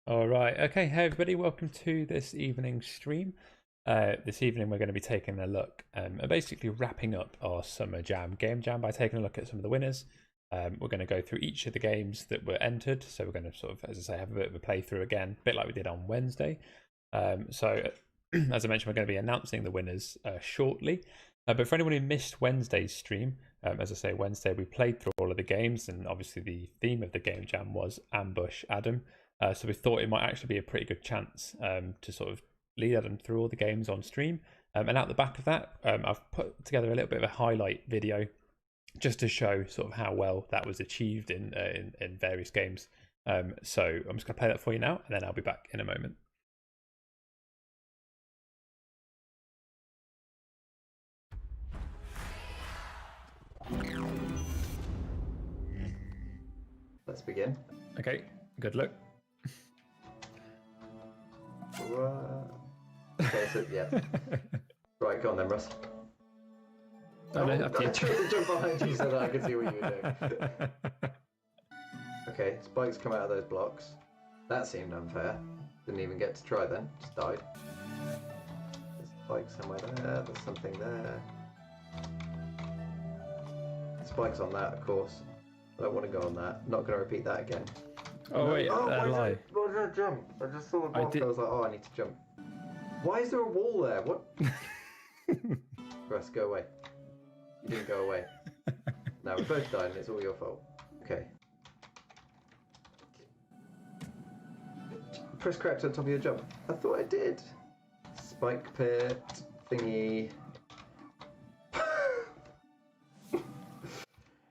All right. Okay. Hey, everybody. Welcome to this evening's stream. This evening, we're going to be taking a look at basically wrapping up our Summer Jam Game Jam by taking a look at some of the winners. We're going to go through each of the games that were entered. So we're going to sort of, as I say, have a bit of a playthrough again, a bit like we did on Wednesday. So, as I mentioned, we're going to be announcing the winners shortly. But for anyone who missed Wednesday's stream, as I say, Wednesday we played through all of the games, and obviously the theme of the Game Jam was Ambush Adam. So we thought it might actually be a pretty good chance to sort of lead Adam through all the games on stream. And out the back of that, I've put together a little bit of a highlight video just to show sort of how well that was achieved in various games. So I'm just going to play that for you now, and then I'll be back in a moment. Let's begin. Okay, good luck. Okay, so yeah. Right, go on then, Russ. Oh, no, I tried to jump behind you so that I could see what you were doing. Okay, spikes come out of those blocks. That seemed unfair. Didn't even get to try then, just died. There's a spike somewhere there, there's something there. Spikes on that, of course. I don't want to go on that. Not going to repeat that again. Oh, wait, lie. Why did I jump? I just saw the block. I was like, oh, I need to jump. Why is there a wall there? What? Russ, go away. You didn't go away. No, we both died and it's all your fault. Okay. Press correct on top of your jump. I thought I did. Spike pit thingy.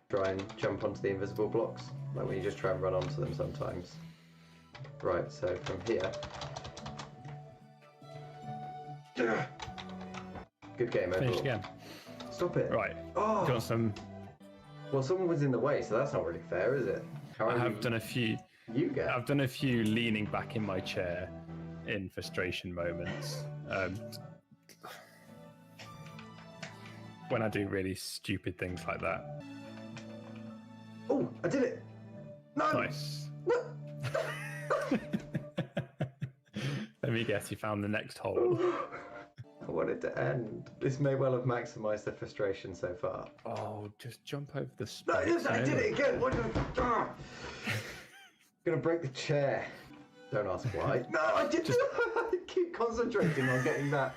Try and jump onto the invisible blocks, like when you just try and run onto them sometimes. Right, so from here. Good game overall. Finish again. Stop it. Right. Oh. Got some. Well, someone was in the way, so that's not really fair, is it? I have done a few. You get. I've done a few leaning back in my chair in frustration moments. When I do really stupid things like that. Oh, I did it! No! Nice. Let me guess, you found the next hole. I want it to end. This may well have maximised the frustration so far. Oh, just jump over the No, spikes. I did it again! What the... I'm gonna break the chair. Don't ask why. No, I did it! I keep concentrating on getting that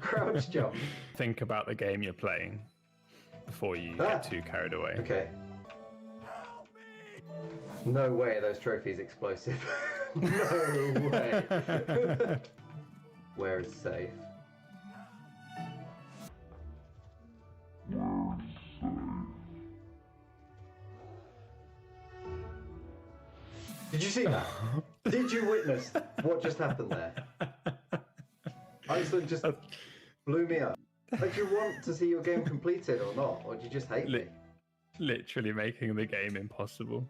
crouch jump. Think about the game you're playing before you get too carried away. Okay. No way those trophies explosive. No way. Where is safe? Did you see that? Did you witness what just happened there? Iceland just blew me up. Like, do you want to see your game completed or not? Or do you just hate me? Literally making the game impossible.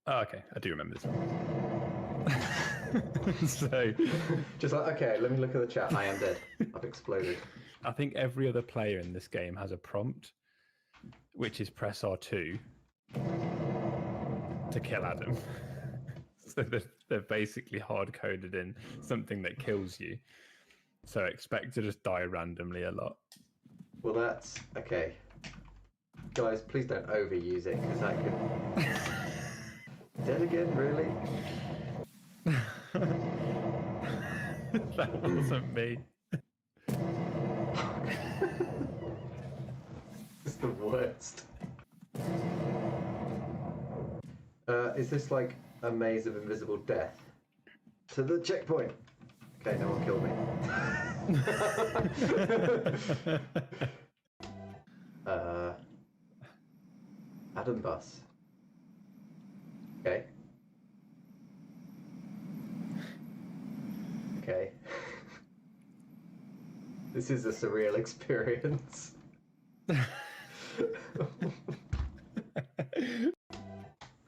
Oh, okay, I do remember this one. So, just like, okay, let me look at the chat. I am dead. I've exploded. I think every other player in this game has a prompt, which is press R2 to kill Adam. So they're basically hard-coded in something that kills you. So expect to just die randomly a lot. Well, that's okay. Guys, please don't overuse it, because that could... Dead again, really? That wasn't me. It's the worst. Is this like a maze of invisible death? To the checkpoint! Okay, no one killed me. Adam Bus. Okay. Okay. This is a surreal experience.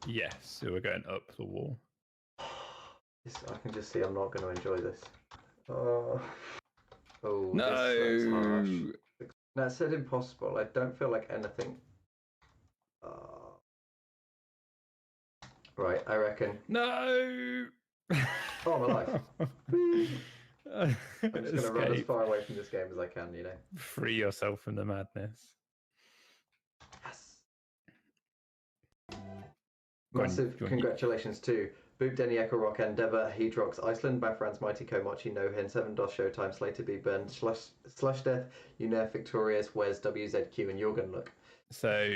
Yes, so we're going up the wall. I can just see I'm not going to enjoy this. Oh, no! This looks harsh. No, it said impossible. I don't feel like anything. Right, I reckon. No! Oh, my life. Whee! I'm just going to run as Escape. far away from this game as I can, you know. Free yourself from the madness. Yes. Go on, Massive go on. congratulations to Boop Denny Echo Rock Endeavour, Heatrox Iceland, Bafran's Mighty Komachi, No Hin, 7 DOS Showtime, Slater B Burn, Slush Death, Unair Victorious, Wes, WZQ, and You're Gonna Look. So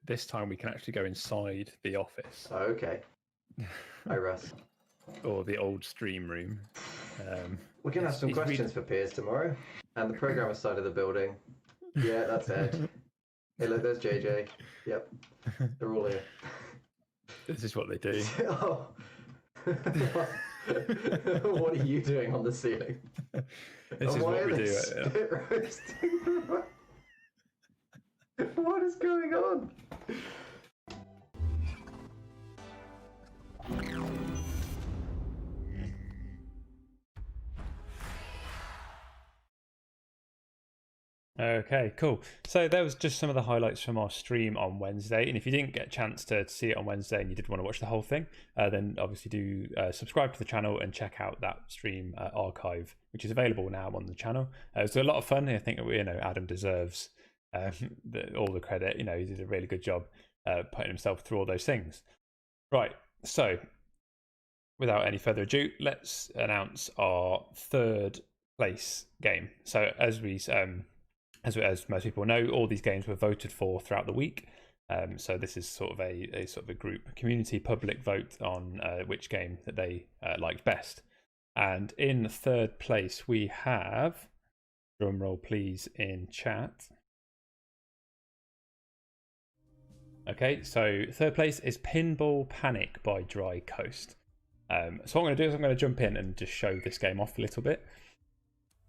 this time we can actually go inside the office. Oh, okay. Hi, Russ. Or the old stream room. We're going to have some questions for Piers tomorrow. And the programmer side of the building. Yeah, that's Ed. Hey, look, there's JJ. Yep. They're all here. This is what they do. Oh. What are you doing on the ceiling? This is what we do. Spit roasting? What is going on? Okay, cool. So there was just some of the highlights from our stream on Wednesday. And if you didn't get a chance to see it on Wednesday and you did want to watch the whole thing, then obviously do subscribe to the channel and check out that stream archive, which is available now on the channel. It was a lot of fun. I think Adam deserves all the credit. He did a really good job putting himself through all those things. Right. So without any further ado, let's announce our third place game. So as most people know, all these games were voted for throughout the week. So this is sort of a group community public vote on which game that they liked best. And in third place we have, drum roll please in chat. Okay, so third place is Pinball Panic by Dry Coast. So what I'm going to do is I'm going to jump in and just show this game off a little bit.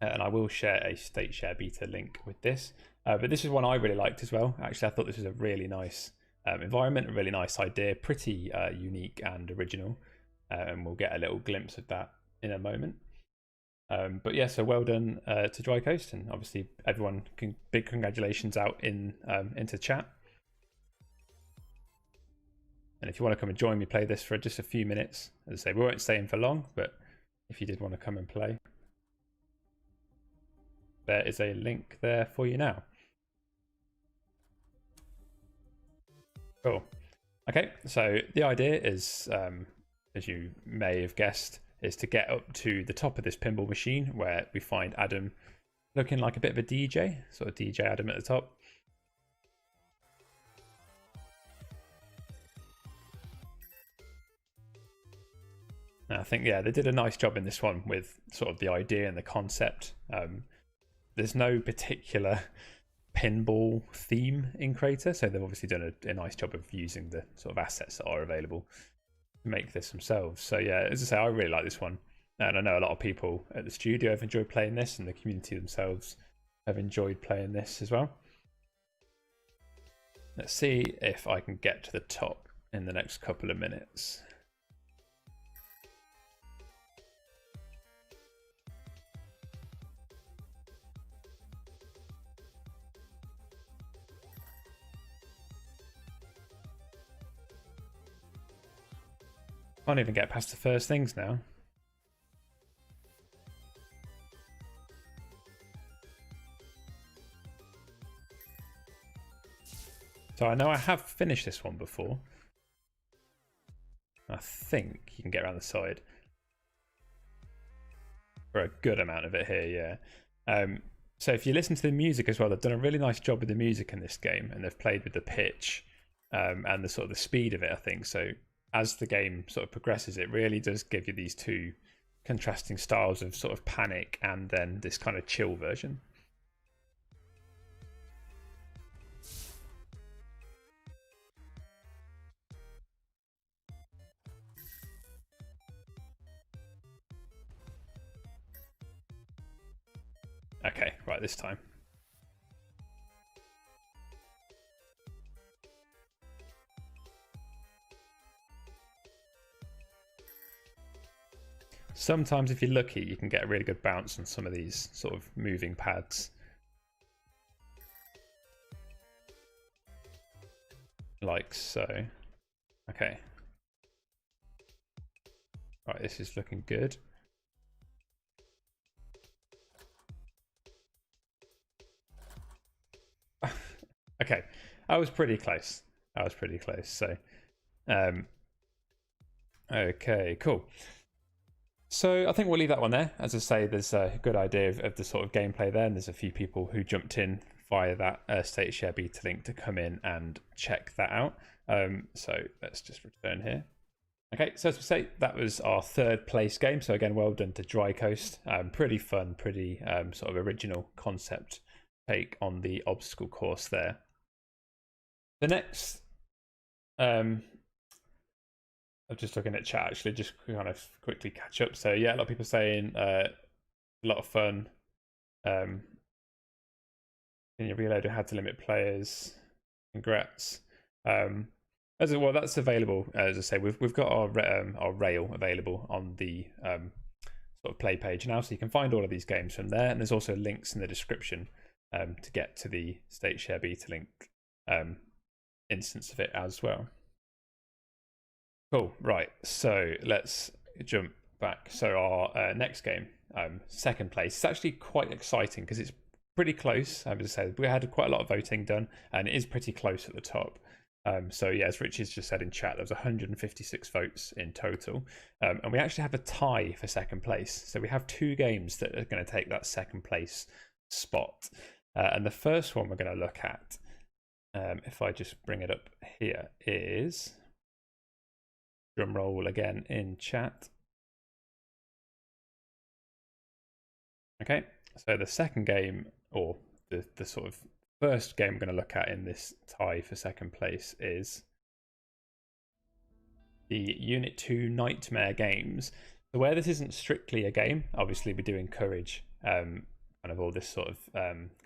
And I will share a state share beta link with this. But this is one I really liked as well. Actually, I thought this was a really nice environment, a really nice idea, pretty unique and original. And we'll get a little glimpse of that in a moment. But yeah, so well done to Dry Coast, and obviously everyone, big congratulations out into chat. And if you want to come and join me play this for just a few minutes, as I say, we won't stay in for long, but if you did want to come and play, there is a link there for you now. Cool. Okay, so the idea is, as you may have guessed, is to get up to the top of this pinball machine where we find Adam looking like a bit of a DJ, sort of DJ Adam at the top. I think, yeah, they did a nice job in this one with sort of the idea and the concept. There's no particular pinball theme in Crayta, so they've obviously done a nice job of using the sort of assets that are available to make this themselves. So yeah, as I say, I really like this one. And I know a lot of people at the studio have enjoyed playing this, and the community themselves have enjoyed playing this as well. Let's see if I can get to the top in the next couple of minutes. Can't even get past the first things now. So I know I have finished this one before. I think you can get around the side for a good amount of it here, yeah. So if you listen to the music as well, they've done a really nice job with the music in this game, and they've played with the pitch and the sort of the speed of it, I think. So as the game sort of progresses, it really does give you these two contrasting styles of sort of panic and then this kind of chill version. Okay, right, this time. Sometimes if you're lucky, you can get a really good bounce on some of these sort of moving pads. Like so. Okay. Right, this is looking good. Okay, I was pretty close. So, okay, cool. So I think we'll leave that one there. As I say, there's a good idea of the sort of gameplay there, and there's a few people who jumped in via that state share beta link to come in and check that out. So let's just return here. Okay, so as we say, that was our third place game. So again, well done to Dry Coast. Pretty fun, pretty sort of original concept take on the obstacle course there. The next, I'm just looking at chat actually, just kind of quickly catch up. So yeah, a lot of people saying a lot of fun. Can you reload or had to limit players? Congrats. As well, that's available. As I say, we've got our rail available on the sort of play page now, so you can find all of these games from there. And there's also links in the description to get to the state share beta link instance of it as well. Cool. Right. So let's jump back. So our next game, second place, it's actually quite exciting because it's pretty close. As I said, we had quite a lot of voting done, and it is pretty close at the top. So yeah, as Richard's just said in chat, there was 156 votes in total, and we actually have a tie for second place. So we have two games that are going to take that second place spot, and the first one we're going to look at, if I just bring it up here, is, drum roll again in chat. Okay, so the second game, or the sort of first game we're going to look at in this tie for second place, is the Unit 2 Nightmare games. So where this isn't strictly a game, obviously we do encourage kind of all this sort of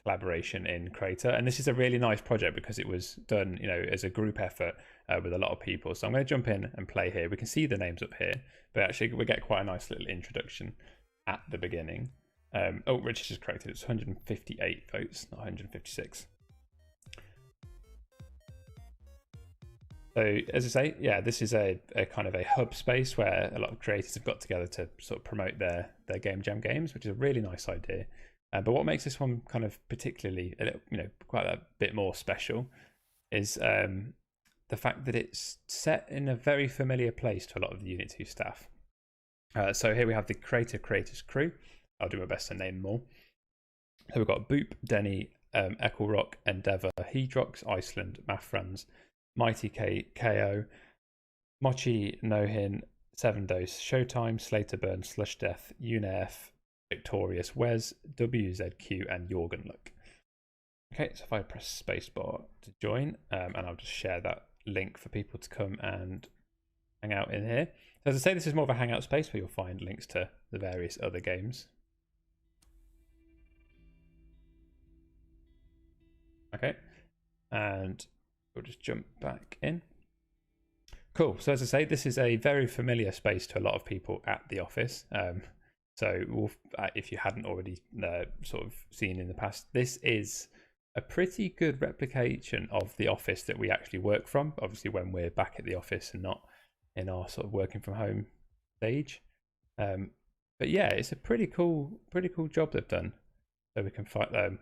collaboration in Crayta, and this is a really nice project because it was done, you know, as a group effort with a lot of people. So I'm going to jump in and play here. We can see the names up here, but actually we get quite a nice little introduction at the beginning. Oh, Richard just corrected, it's 158 votes, not 156. So as I say, yeah, this is a kind of a hub space where a lot of creators have got together to sort of promote their Game Jam games, which is a really nice idea. But what makes this one kind of particularly, you know, quite a bit more special is the fact that it's set in a very familiar place to a lot of the Unit 2 staff. So here we have the Creators crew. I'll do my best to name them all. So we've got Boop, Denny, Ecclerock, Endeavour, Hedrox, Iceland, Mathfrans, Mighty KO, Mochi, Nohin, Seven Dose, Showtime, Slater Burn, Slush Death, UNF, Victorious, Wes, WZQ, and Jorgenluck. Okay, so if I press spacebar to join, and I'll just share that link for people to come and hang out in here. So as I say, this is more of a hangout space where you'll find links to the various other games. Okay, and we'll just jump back in. Cool. So as I say, this is a very familiar space to a lot of people at the office. So if you hadn't already sort of seen in the past, this is a pretty good replication of the office that we actually work from, obviously when we're back at the office and not in our sort of working from home stage. But yeah, it's a pretty cool job they've done. So we can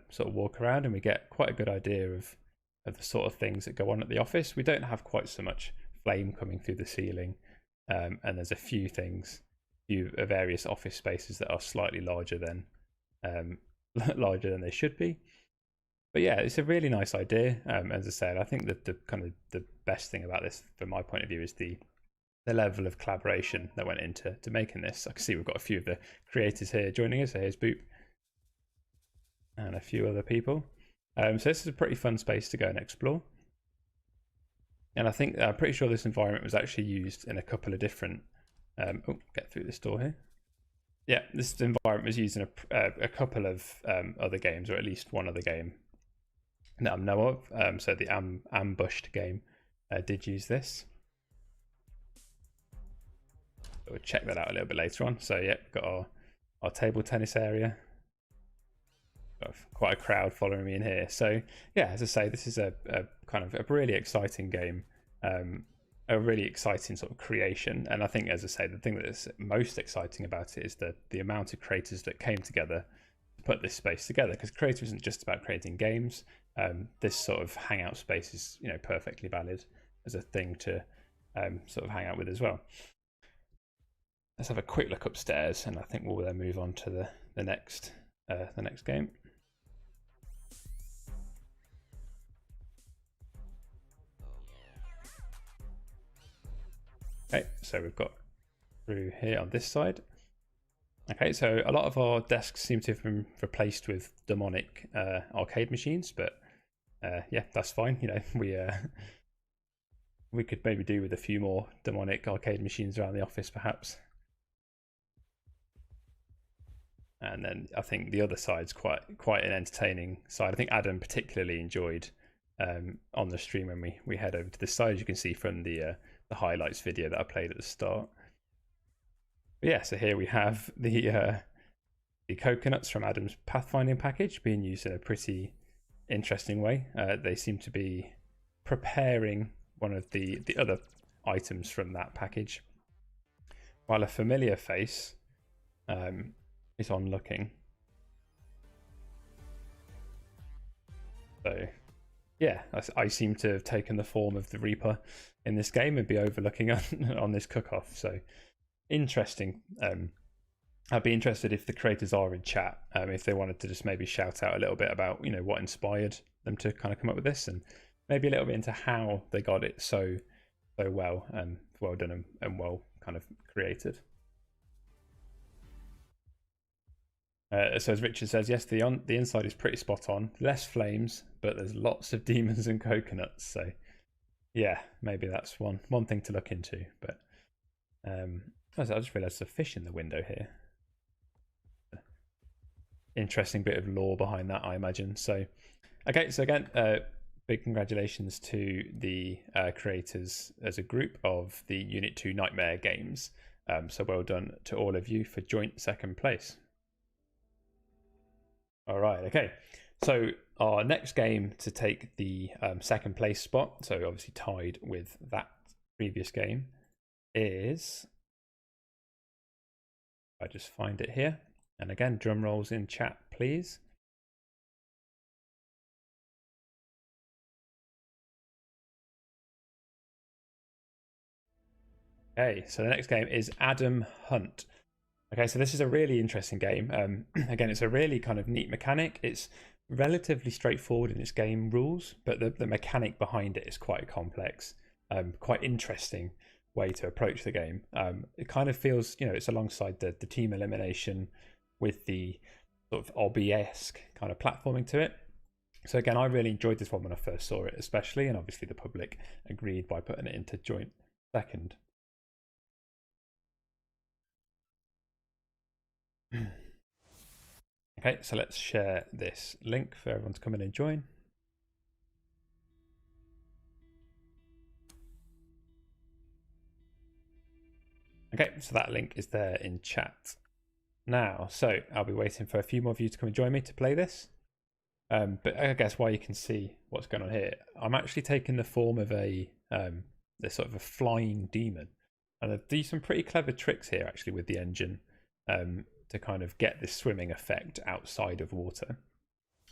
sort of walk around and we get quite a good idea of the sort of things that go on at the office. We don't have quite so much flame coming through the ceiling, and there's a few various office spaces that are slightly larger than they should be. But yeah, it's a really nice idea. As I said, I think that the best thing about this, from my point of view, is the level of collaboration that went into making this. I can see we've got a few of the creators here joining us. So here's Boop and a few other people. So this is a pretty fun space to go and explore. And I'm pretty sure this environment was actually used in a couple of different. Get through this door here. Yeah, this environment was used in a couple of other games, or at least one other game that I know of. So the Ambushed game did use this. We'll check that out a little bit later on. So yeah, we've got our table tennis area. Got quite a crowd following me in here. So yeah, as I say, this is a kind of a really exciting game. a really exciting sort of creation. And I think, as I say, the thing that's most exciting about it is the amount of creators that came together to put this space together. Because Crayta isn't just about creating games. This sort of hangout space is, you know, perfectly valid as a thing to sort of hang out with as well. Let's have a quick look upstairs, and I think we'll then move on to the next game. Okay, so we've got through here on this side. Okay, so a lot of our desks seem to have been replaced with demonic arcade machines, but yeah, that's fine. You know, we could maybe do with a few more demonic arcade machines around the office, perhaps. And then I think the other side's quite an entertaining side. I think Adam particularly enjoyed on the stream when we head over to this side, as you can see from the highlights video that I played at the start. But yeah, so here we have the coconuts from Adam's pathfinding package being used in a pretty interesting way. They seem to be preparing one of the other items from that package, while a familiar face is on looking. So yeah, I seem to have taken the form of the Reaper in this game and be overlooking on this cook-off. So interesting. I'd be interested if the creators are in chat, if they wanted to just maybe shout out a little bit about, you know, what inspired them to kind of come up with this, and maybe a little bit into how they got it so well and well done and well kind of created. So as Richard says, yes, the inside is pretty spot on. Less flames, but there's lots of demons and coconuts. So yeah, maybe that's one thing to look into. But I just realised there's a fish in the window here. Interesting bit of lore behind that, I imagine. So okay, so again, big congratulations to the creators as a group of the Unit 2 Nightmare games. So well done to all of you for joint second place. All right, okay. So our next game to take the second place spot, so obviously tied with that previous game, is, I just find it here. And again, drum rolls in chat, please. Okay, so the next game is Adam Hunt. Okay, so this is a really interesting game. Again, it's a really kind of neat mechanic. It's relatively straightforward in its game rules, but the mechanic behind it is quite complex, quite interesting way to approach the game. It kind of feels, you know, it's alongside the team elimination with the sort of Obby-esque kind of platforming to it. So again, I really enjoyed this one when I first saw it, especially, and obviously the public agreed by putting it into joint second. Okay, so let's share this link for everyone to come in and join. Okay, so that link is there in chat now. So I'll be waiting for a few more of you to come and join me to play this. But I guess while you can see what's going on here, I'm actually taking the form of this sort of a flying demon, and I do some pretty clever tricks here actually with the engine to kind of get this swimming effect outside of water,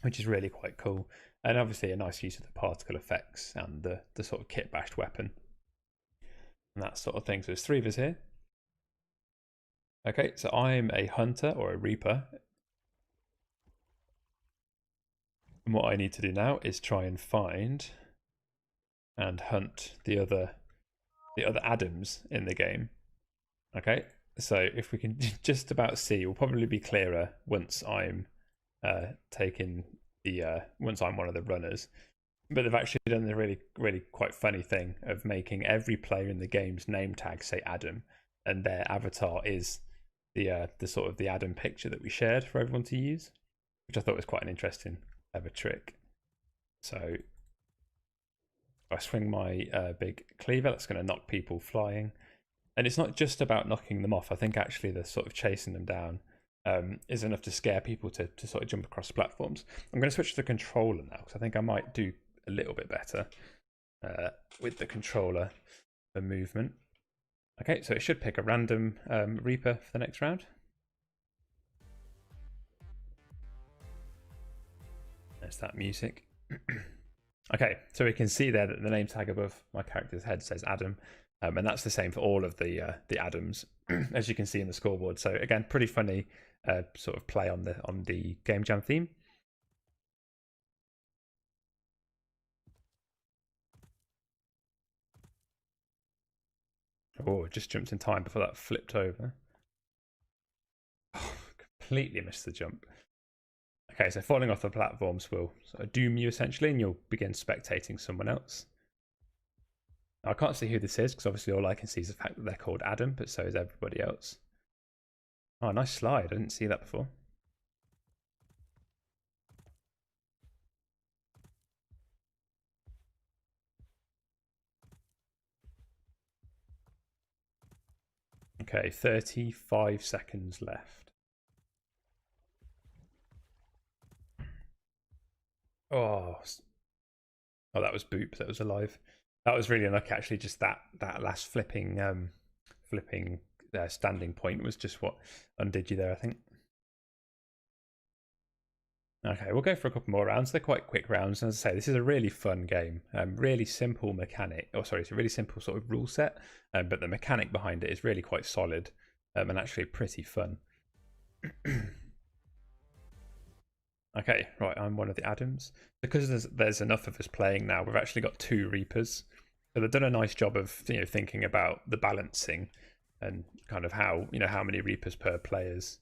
which is really quite cool. And obviously a nice use of the particle effects and the sort of kit bashed weapon and that sort of thing. So there's three of us here. Okay, so I'm a hunter or a reaper. And what I need to do now is try and find and hunt the other Adams in the game. Okay, so if we can just about see, we'll probably be clearer once I'm taking the once I'm one of the runners. But they've actually done the really quite funny thing of making every player in the game's name tag say Adam, and their avatar is the sort of the Adam picture that we shared for everyone to use, which I thought was quite an interesting clever trick. So if I swing my big cleaver, that's going to knock people flying. And it's not just about knocking them off. I think actually the sort of chasing them down is enough to scare people to sort of jump across platforms. I'm going to switch to the controller now because I think I might do a little bit better with the controller. for movement. Okay, so it should pick a random Reaper for the next round. There's that music. Okay, so we can see there that the name tag above my character's head says Adam, and that's the same for all of the Adams, as you can see in the scoreboard. So again, pretty funny sort of play on the Game Jam theme. Oh, just jumped in time before that flipped over. Oh, completely missed the jump. Okay, so falling off the platforms will sort of doom you essentially, and you'll begin spectating someone else. Now, I can't see who this is because obviously all I can see is the fact that they're called Adam, but so is everybody else. Oh, nice slide. I didn't see that before. Okay, 35 seconds left. Oh, that was Boop. That was alive. That was really unlucky. Actually, just that last flipping standing point was just what undid you there, I think. Okay, we'll go for a couple more rounds. They're quite quick rounds. And as I say, this is a really fun game. Really simple mechanic. Oh, sorry, it's a really simple sort of rule set. But the mechanic behind it is really quite solid and actually pretty fun. Okay, right, I'm one of the Adams. Because there's enough of us playing now, we've actually got 2 Reapers. So they've done a nice job of thinking about the balancing and kind of how many Reapers per players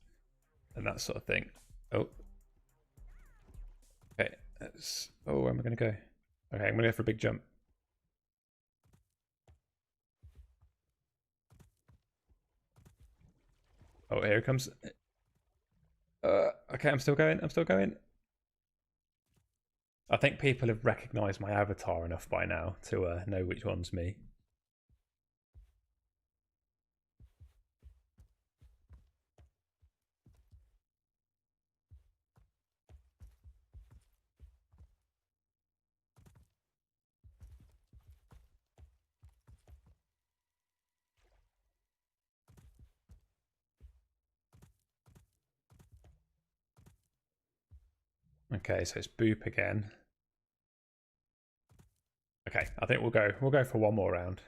and that sort of thing. Oh. Okay, where am I going to go? Okay, I'm going to go for a big jump. Oh, here it comes. Okay, I'm still going. I think people have recognised my avatar enough by now to know which one's me. Okay, so it's Boop again. Okay, I think we'll go for one more round.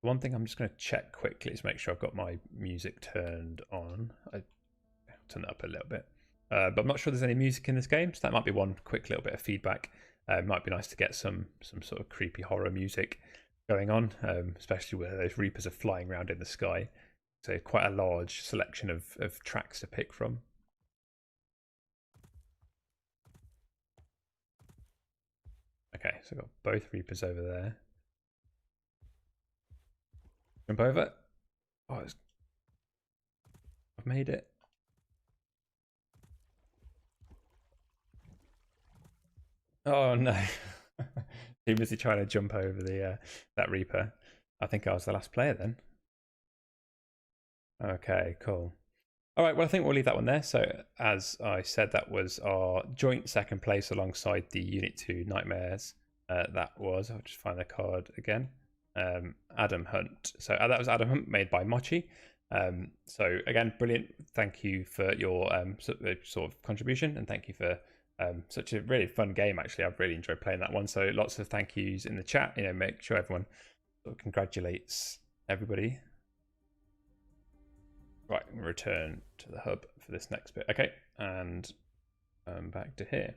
One thing I'm just going to check quickly is make sure I've got my music turned on. I turn it up a little bit, but I'm not sure there's any music in this game, so that might be one quick little bit of feedback. It might be nice to get some sort of creepy horror music going on, especially where those Reapers are flying around in the sky. So quite a large selection of tracks to pick from. Okay, so I've got both Reapers over there. Jump over. Oh, I've made it. Oh no. Too busy trying to jump over that Reaper. I think I was the last player then. Okay, cool. All right, well, I think we'll leave that one there. So, as I said, that was our joint second place alongside the Unit 2 Nightmares. That was, I'll just find the card again, Adam Hunt. So, that was Adam Hunt, made by Mochi. So, again, brilliant. Thank you for your sort of contribution, and thank you for such a really fun game, actually. I've really enjoyed playing that one. So, lots of thank yous in the chat. Make sure everyone sort of congratulates everybody. Right, I'm going to return to the hub for this next bit. Okay, and back to here.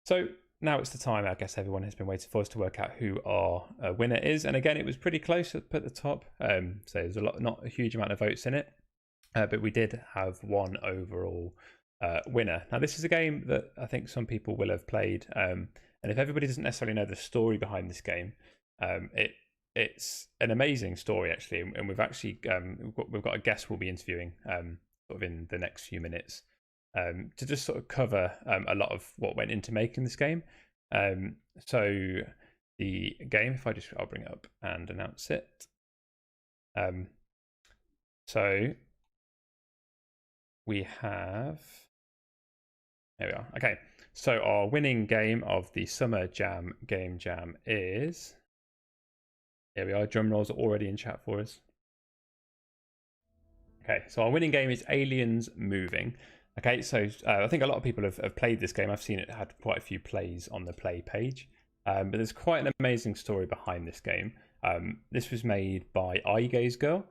So now it's the time, I guess everyone has been waiting for us to work out who our winner is. And again, it was pretty close at the top. So there's not a huge amount of votes in it. But we did have one overall winner. Now, this is a game that I think some people will have played. And if everybody doesn't necessarily know the story behind this game, it's an amazing story, actually, and we've actually we've got a guest we'll be interviewing sort of in the next few minutes to just sort of cover a lot of what went into making this game. So the game, I'll bring it up and announce it. So we have, there we are. Okay, So our winning game of the Summer Jam Game Jam is... Here we are, drum rolls are already in chat for us. Okay, so our winning game is Aliens Moving. Okay, so I think a lot of people have played this game. I've seen it had quite a few plays on the play page. But there's quite an amazing story behind this game. This was made by Eyegaze Girl.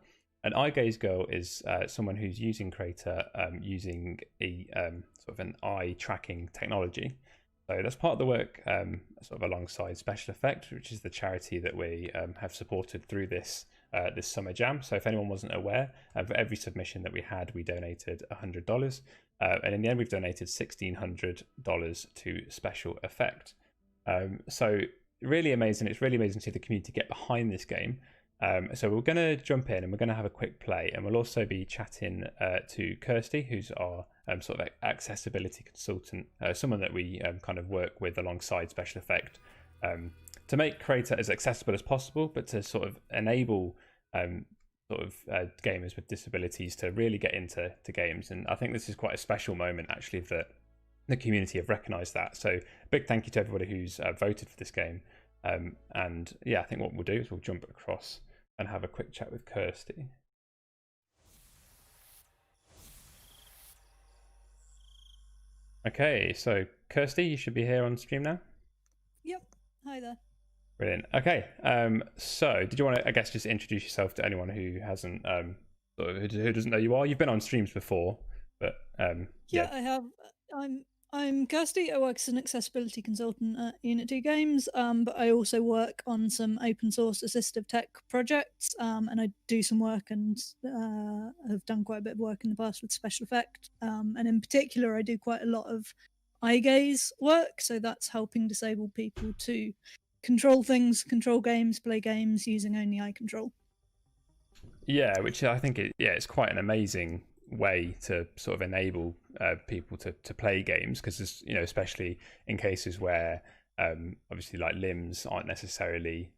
And Eyegaze Girl is someone who's using Crayta using a sort of an eye tracking technology. So that's part of the work sort of alongside Special Effect, which is the charity that we have supported through this this Summer Jam. So if anyone wasn't aware, for every submission that we had, we donated $100. And in the end, we've donated $1,600 to Special Effect. So really amazing. It's really amazing to see the community get behind this game. So we're going to jump in and we're going to have a quick play, and we'll also be chatting to Kirsty, who's our sort of accessibility consultant, someone that we kind of work with alongside Special Effect to make Crayta as accessible as possible, but to sort of enable gamers with disabilities to really get into games. And I think this is quite a special moment actually that the community have recognised that. So big thank you to everybody who's voted for this game. And yeah, I think what we'll do is we'll jump across and have a quick chat with Kirsty. Okay, so Kirsty, you should be here on stream now. Yep. Hi there. Brilliant. Okay, so did you want to, I guess, just introduce yourself to anyone who hasn't, who doesn't know you are? You've been on streams before, but yeah, I have. I'm Kirsty. I work as an accessibility consultant at Unity Games, but I also work on some open source assistive tech projects, and I do some work and have done quite a bit of work in the past with Special Effect, and in particular, I do quite a lot of eye gaze work. So that's helping disabled people to control things, control games, play games using only eye control. Yeah, which I think it's quite an amazing way to sort of enable people to play games, because especially in cases where obviously like limbs aren't necessarily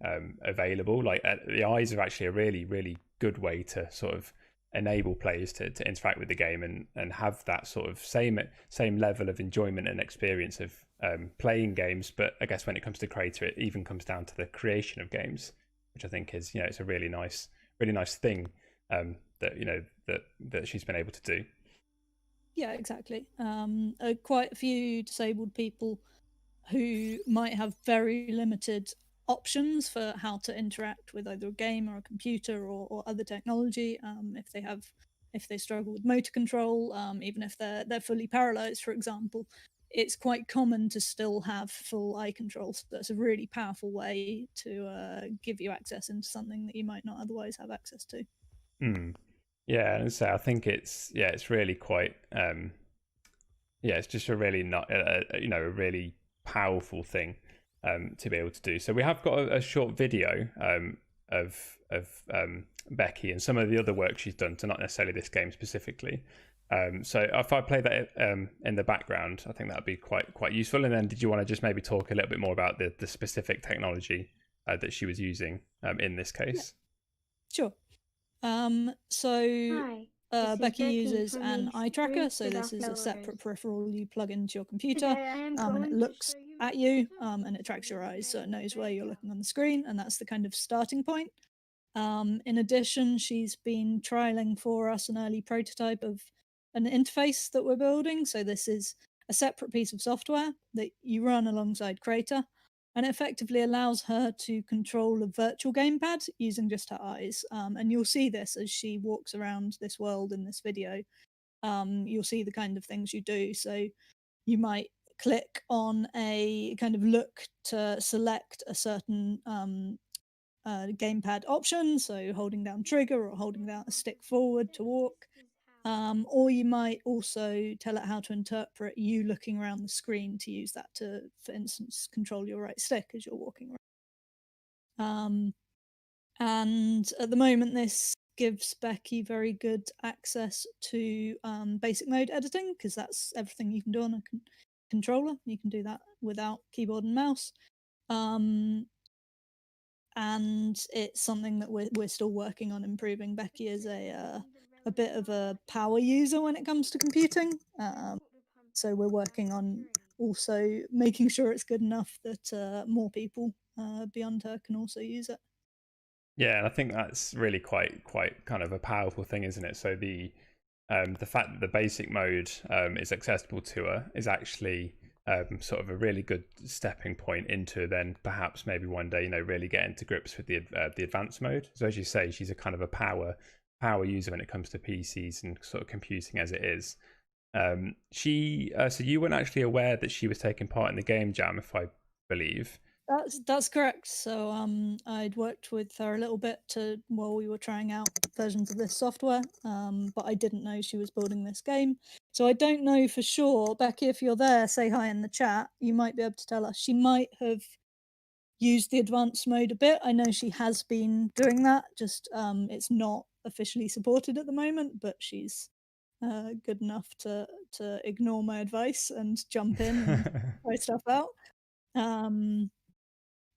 available, like the eyes are actually a really good way to sort of enable players to interact with the game and have that sort of same level of enjoyment and experience of playing games. But I guess when it comes to Crayta, it even comes down to the creation of games, which I think is it's a really nice thing that she's been able to do. Yeah, exactly. Quite a few disabled people who might have very limited options for how to interact with either a game or a computer or other technology. If they struggle with motor control, even if they're fully paralyzed, for example, it's quite common to still have full eye control. So that's a really powerful way to give you access into something that you might not otherwise have access to. Yeah, and so I think it's really quite it's just a really a really powerful thing to be able to do. So we have got a short video of Becky and some of the other work she's done, to not necessarily this game specifically. So if I play that in the background, I think that'd be quite useful. And then did you want to just maybe talk a little bit more about the specific technology that she was using in this case? Yeah. Sure. Becky uses an eye tracker, so this is a separate peripheral you plug into your computer, and it looks at you, and it tracks your eyes, so it knows where you're looking on the screen, and that's the kind of starting point. In addition, she's been trialing for us an early prototype of an interface that we're building. So this is a separate piece of software that you run alongside Crayta, and it effectively allows her to control a virtual gamepad using just her eyes. And you'll see this as she walks around this world in this video. You'll see the kind of things you do. So you might click on a kind of look to select a certain gamepad option, so holding down trigger or holding down a stick forward to walk. Or you might also tell it how to interpret you looking around the screen to use that to, for instance, control your right stick as you're walking around. And at the moment, this gives Becky very good access to basic mode editing, because that's everything you can do on a controller. You can do that without keyboard and mouse. And it's something that we're still working on improving. Becky is a bit of a power user when it comes to computing, so we're working on also making sure it's good enough that more people beyond her can also use it. Yeah, and I think that's really quite kind of a powerful thing, isn't it? So the fact that the basic mode is accessible to her is actually sort of a really good stepping point into then perhaps maybe one day, really getting to grips with the advanced mode. So as you say, she's a kind of a power user when it comes to PCs and sort of computing as it is. So you weren't actually aware that she was taking part in the game jam, if I believe. That's correct. So I'd worked with her a little bit while we were trying out versions of this software, but I didn't know she was building this game. So I don't know for sure. Becky, if you're there, say hi in the chat. You might be able to tell us. She might have used the advanced mode a bit. I know she has been doing that. Just it's not officially supported at the moment, but she's good enough to ignore my advice and jump in and try stuff out.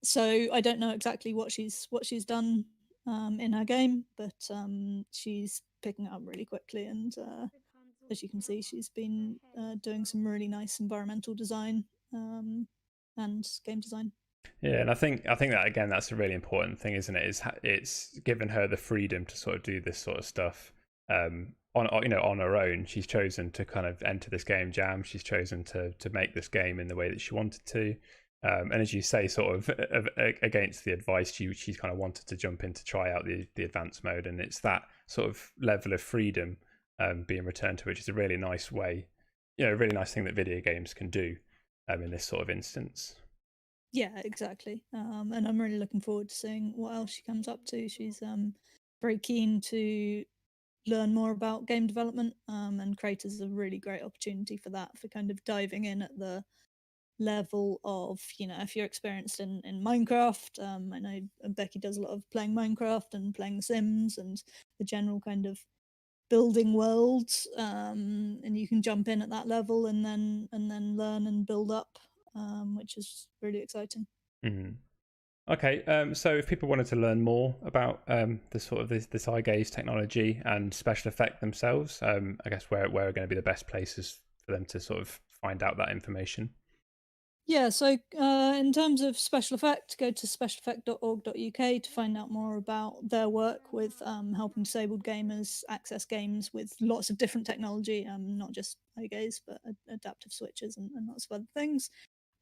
So I don't know exactly what she's done in her game, but she's picking it up really quickly. And as you can see, she's been doing some really nice environmental design and game design. Yeah, and I think that again, that's a really important thing, isn't it? It's given her the freedom to sort of do this sort of stuff on her own. She's chosen to kind of enter this game jam. She's chosen to make this game in the way that she wanted to. And as you say, sort of against the advice, she's kind of wanted to jump in to try out the advanced mode, and it's that sort of level of freedom being returned to, which is a really nice way, a really nice thing that video games can do in this sort of instance. Yeah, exactly. And I'm really looking forward to seeing what else she comes up to. She's very keen to learn more about game development, and Crayta is a really great opportunity for that, for kind of diving in at the level of, if you're experienced in Minecraft. I know Becky does a lot of playing Minecraft and playing The Sims and the general kind of building worlds, and you can jump in at that level and then learn and build up, which is really exciting. Mm-hmm. Okay, so if people wanted to learn more about the sort of this eye gaze technology and special effect themselves, I guess where are going to be the best places for them to sort of find out that information? Yeah, so in terms of special effect, go to specialeffect.org.uk to find out more about their work with helping disabled gamers access games with lots of different technology, not just eye gaze, but adaptive switches and lots of other things.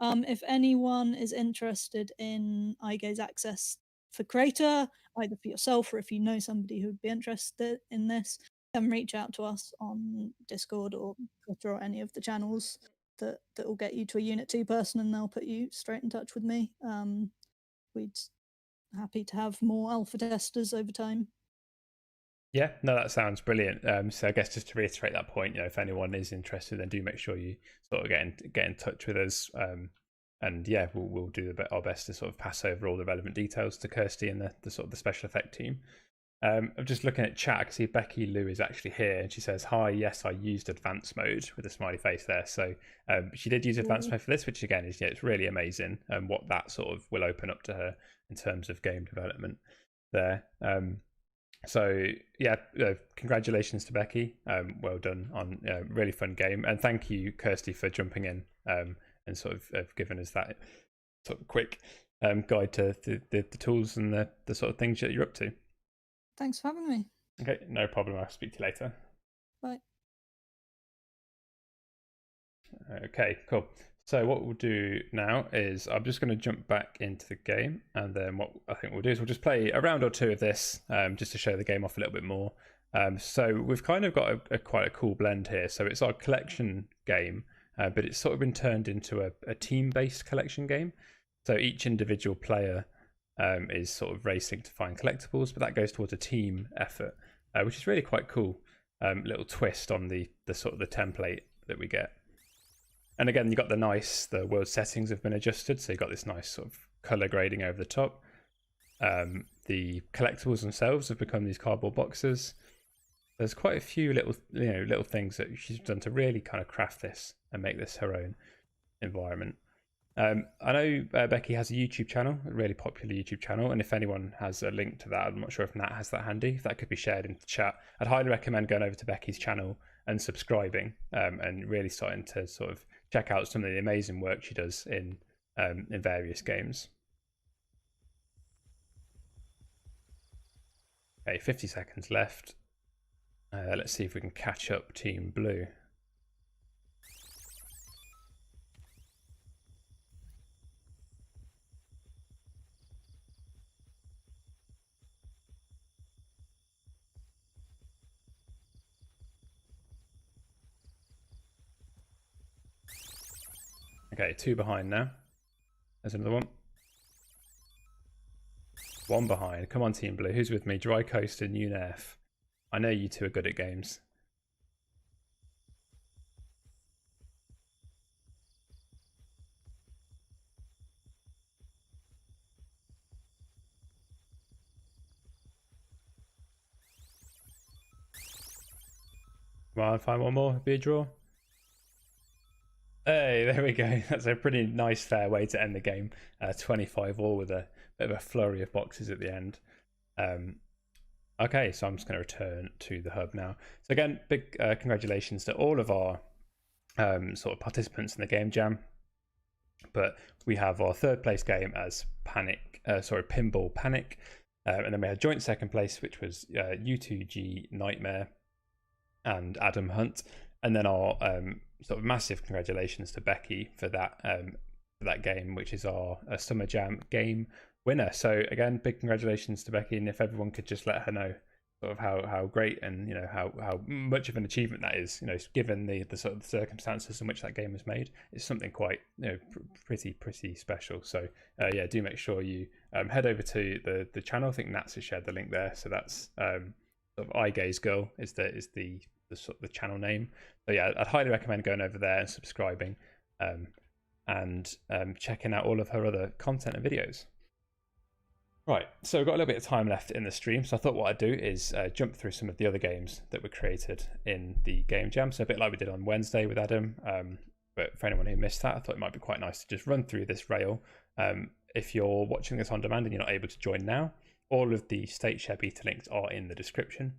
If anyone is interested in eye gaze access for Crayta, either for yourself or if you know somebody who would be interested in this, then reach out to us on Discord or Twitter or any of the channels that will get you to a Unit 2 person, and they'll put you straight in touch with me. We'd happy to have more alpha testers over time. Yeah, no, that sounds brilliant. So I guess just to reiterate that point, if anyone is interested, then do make sure you sort of get in touch with us. And yeah, we'll do our best to sort of pass over all the relevant details to Kirsty and the sort of the special effect team. I'm just looking at chat. I can see Becky Lou is actually here, and she says, "Hi, yes, I used advanced mode," with a smiley face there. So she did use advanced mode for this, which again is it's really amazing, and what that sort of will open up to her in terms of game development there. So yeah, congratulations to Becky. Well done on a really fun game, and thank you, Kirsty, for jumping in and sort of giving us that sort of quick guide to the tools and the sort of things that you're up to. Thanks for having me. Okay, no problem. I'll speak to you later. Bye. Okay, cool. So what we'll do now is I'm just going to jump back into the game, and then what I think we'll do is we'll just play a round or two of this just to show the game off a little bit more. So we've kind of got quite a cool blend here. So it's our collection game, but it's sort of been turned into a team-based collection game. So each individual player is sort of racing to find collectibles, but that goes towards a team effort, which is really quite cool. Little twist on the sort of the template that we get. And again, you got the world settings have been adjusted, so you got this nice sort of color grading over the top. The collectibles themselves have become these cardboard boxes. There's quite a few little things that she's done to really kind of craft this and make this her own environment. I know Becky has a YouTube channel, a really popular YouTube channel, and if anyone has a link to that, I'm not sure if Nat has that handy, if that could be shared into the chat, I'd highly recommend going over to Becky's channel and subscribing and really starting to sort of check out some of the amazing work she does in various games. Okay, 50 seconds left. Let's see if we can catch up Team Blue. Okay, 2 behind now. There's another one. 1 behind. Come on, Team Blue. Who's with me? Dry Coast and UNF. I know you two are good at games. Come on, find one more. Be a draw. Hey, there we go. That's a pretty nice, fair way to end the game. 25 all with a bit of a flurry of boxes at the end. Okay, so I'm just going to return to the hub now. So again, big congratulations to all of our sort of participants in the game jam. But we have our 3rd place game as Pinball Panic. And then we had joint 2nd place, which was U2G Nightmare and Adam Hunt. And then our sort of massive congratulations to Becky for that game, which is our Summer Jam game winner. So again, big congratulations to Becky, and if everyone could just let her know sort of how great and how much of an achievement that is, given the sort of circumstances in which that game was made, it's something quite pretty special. So yeah, do make sure you head over to the channel. I think Nats has shared the link there. So that's sort of Eye Gaze Girl is the channel name. So yeah, I'd highly recommend going over there and subscribing and checking out all of her other content and videos. Right, so we've got a little bit of time left in the stream, so I thought what I'd do is jump through some of the other games that were created in the game jam. So a bit like we did on Wednesday with Adam, but for anyone who missed that, I thought it might be quite nice to just run through this rail. If you're watching this on demand and you're not able to join now, all of the State Share beta links are in the description.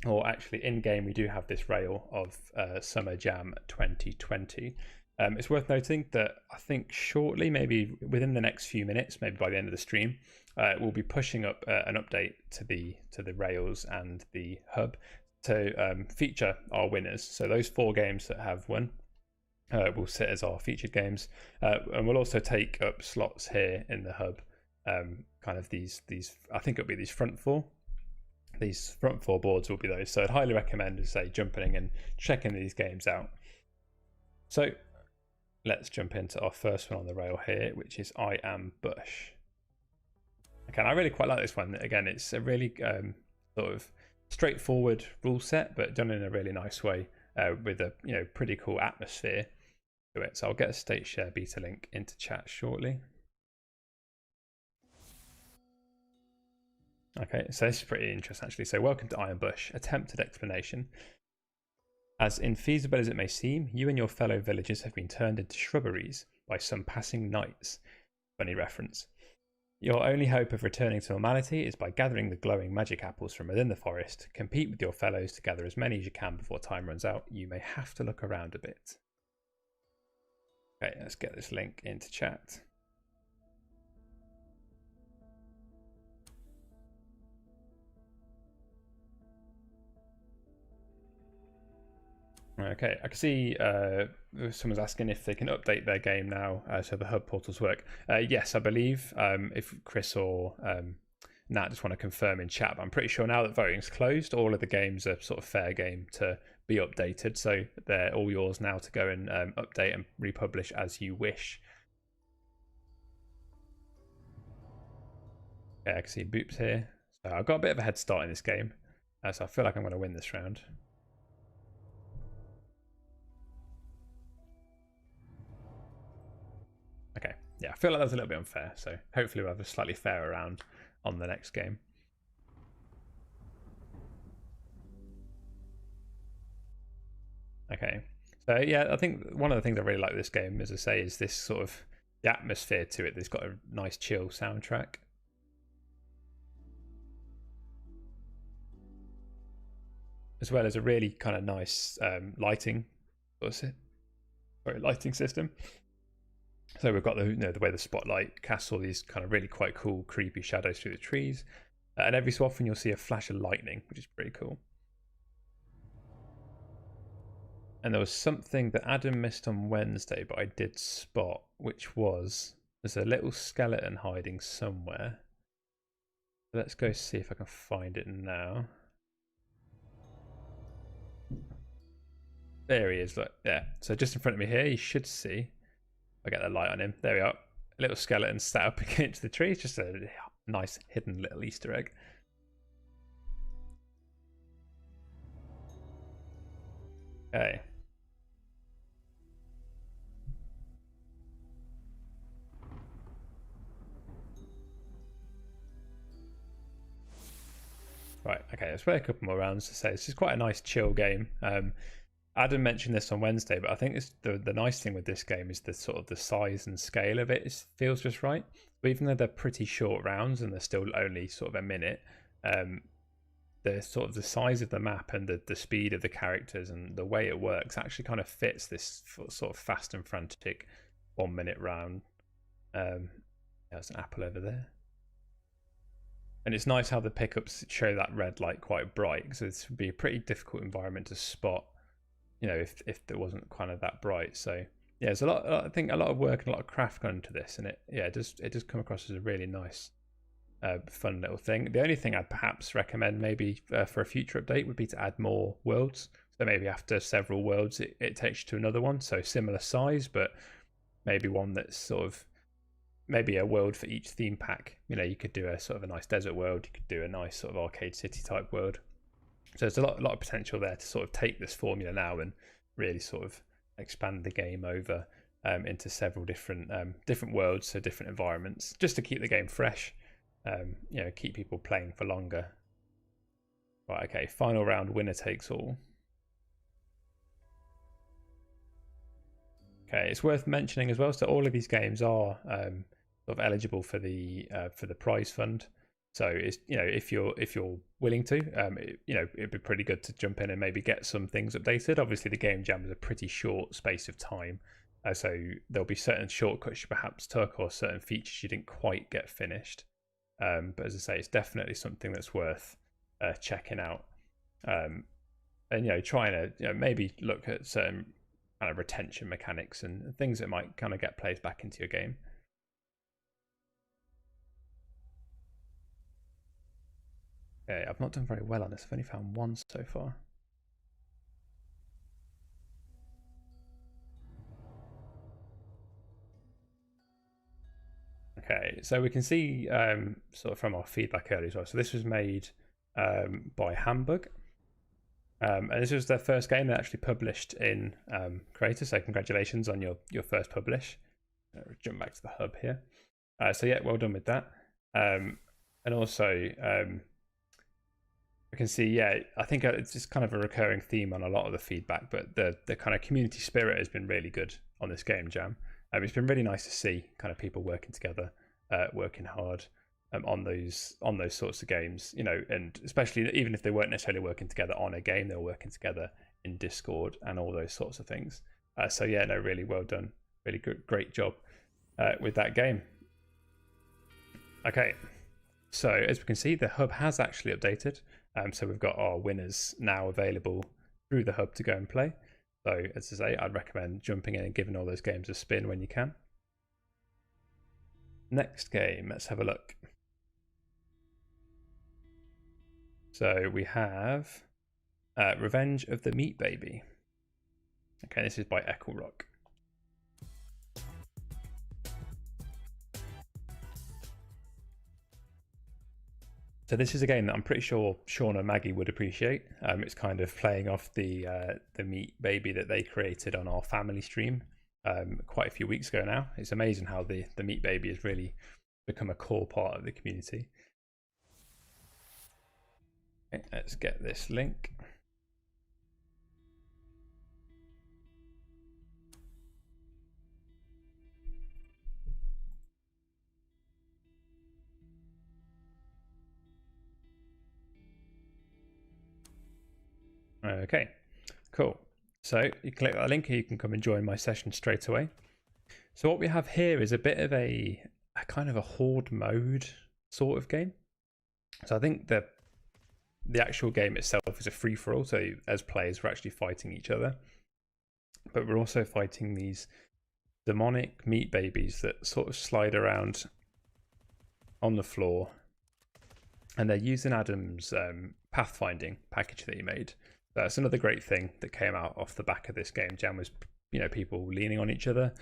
Or actually in game we do have this rail of Summer Jam 2020. It's worth noting that I think shortly, maybe within the next few minutes, maybe by the end of the stream, we'll be pushing up an update to the rails and the hub to feature our winners. So those 4 games that have won will sit as our featured games, and we'll also take up slots here in the hub. Kind of these I think it'll be these front 4. These front 4 boards will be those. So I'd highly recommend, jumping in and checking these games out. So let's jump into our first one on the rail here, which is I Am Bush. Okay, I really quite like this one. Again, it's a really sort of straightforward rule set, but done in a really nice way with a pretty cool atmosphere to it. So I'll get a State Share beta link into chat shortly. Okay, so this is pretty interesting actually. So welcome to Iron Bush, attempted explanation. As infeasible as it may seem, you and your fellow villagers have been turned into shrubberies by some passing knights. Funny reference. Your only hope of returning to normality is by gathering the glowing magic apples from within the forest. Compete with your fellows to gather as many as you can before time runs out. You may have to look around a bit. Okay, let's get this link into chat. Okay, I can see someone's asking if they can update their game now so the hub portals work. Yes, I believe. If Chris or Nat just want to confirm in chat, but I'm pretty sure now that voting's closed, all of the games are sort of fair game to be updated. So they're all yours now to go and update and republish as you wish. Okay, I can see Boops here. So I've got a bit of a head start in this game. So I feel like I'm going to win this round. Okay, yeah, I feel like that was a little bit unfair, so hopefully we'll have a slightly fairer round on the next game. Okay, so yeah, I think one of the things I really like with this game, as I say, is this sort of the atmosphere to it. It's got a nice chill soundtrack. As well as a really kind of nice lighting. What's it? lighting system. So we've got the way the spotlight casts all these kind of really quite cool, creepy shadows through the trees, and every so often you'll see a flash of lightning, which is pretty cool. And there was something that Adam missed on Wednesday, but I did spot, which was there's a little skeleton hiding somewhere. Let's go see if I can find it now. There he is, look, yeah. So just in front of me here, you should see. I get the light on him. There we are. A little skeleton sat up against the tree. It's just a nice hidden little Easter egg. Okay. Right, okay, let's play a couple more rounds to say. This is quite a nice chill game. Adam mentioned this on Wednesday, but I think the nice thing with this game is the sort of the size and scale of it feels just right. But even though they're pretty short rounds and they're still only sort of a minute, the sort of the size of the map and the speed of the characters and the way it works actually kind of fits this sort of fast and frantic 1 minute round. There's an apple over there. And it's nice how the pickups show that red light quite bright, because this would be a pretty difficult environment to spot, if there wasn't kind of that bright. So yeah, there's I think a lot of work and a lot of craft gone into this, and it does come across as a really nice, fun little thing. The only thing I'd perhaps recommend maybe for a future update would be to add more worlds. So maybe after several worlds, it takes you to another one. So similar size, but maybe one that's sort of maybe a world for each theme pack. You could do a sort of a nice desert world. You could do a nice sort of arcade city type world. So there's a lot of potential there to sort of take this formula now and really sort of expand the game over into several different worlds, so different environments, just to keep the game fresh. Keep people playing for longer. Right, okay, final round, winner takes all. Okay, it's worth mentioning as well. So all of these games are sort of eligible for the prize fund. So it's if you're willing to, it'd be pretty good to jump in and maybe get some things updated. Obviously, the game jam is a pretty short space of time, so there'll be certain shortcuts you perhaps took or certain features you didn't quite get finished. But as I say, it's definitely something that's worth checking out. And trying to maybe look at certain kind of retention mechanics and things that might kind of get players back into your game. Okay, I've not done very well on this. I've only found one so far. Okay, so we can see sort of from our feedback earlier as well. So this was made by Hamburg. And this was their first game they actually published in Crayta, so congratulations on your first publish. Jump back to the hub here. So yeah, well done with that. And also, I can see, yeah, I think it's just kind of a recurring theme on a lot of the feedback, but the kind of community spirit has been really good on this game jam. It's been really nice to see kind of people working together, working hard on those sorts of games, and especially even if they weren't necessarily working together on a game, they were working together in Discord and all those sorts of things. So yeah, no, really well done, really good, great job with that game. Okay, so as we can see, the hub has actually updated. So we've got our winners now available through the hub to go and play. So as I say, I'd recommend jumping in and giving all those games a spin when you can. Next game, let's have a look. So we have Revenge of the Meat Baby. Okay, this is by Ecclerock. So this is a game that I'm pretty sure Sean and Maggie would appreciate. It's kind of playing off the Meat Baby that they created on our family stream quite a few weeks ago now. It's amazing how the Meat Baby has really become a core part of the community. Okay, let's get this link. Okay, cool. So you click that link here, you can come and join my session straight away. So what we have here is a bit of a kind of a horde mode sort of game. So I think the actual game itself is a free-for-all, so as players we're actually fighting each other. But we're also fighting these demonic meat babies that sort of slide around on the floor. And they're using Adam's pathfinding package that he made. That's another great thing that came out off the back of this game jam was, people leaning on each other,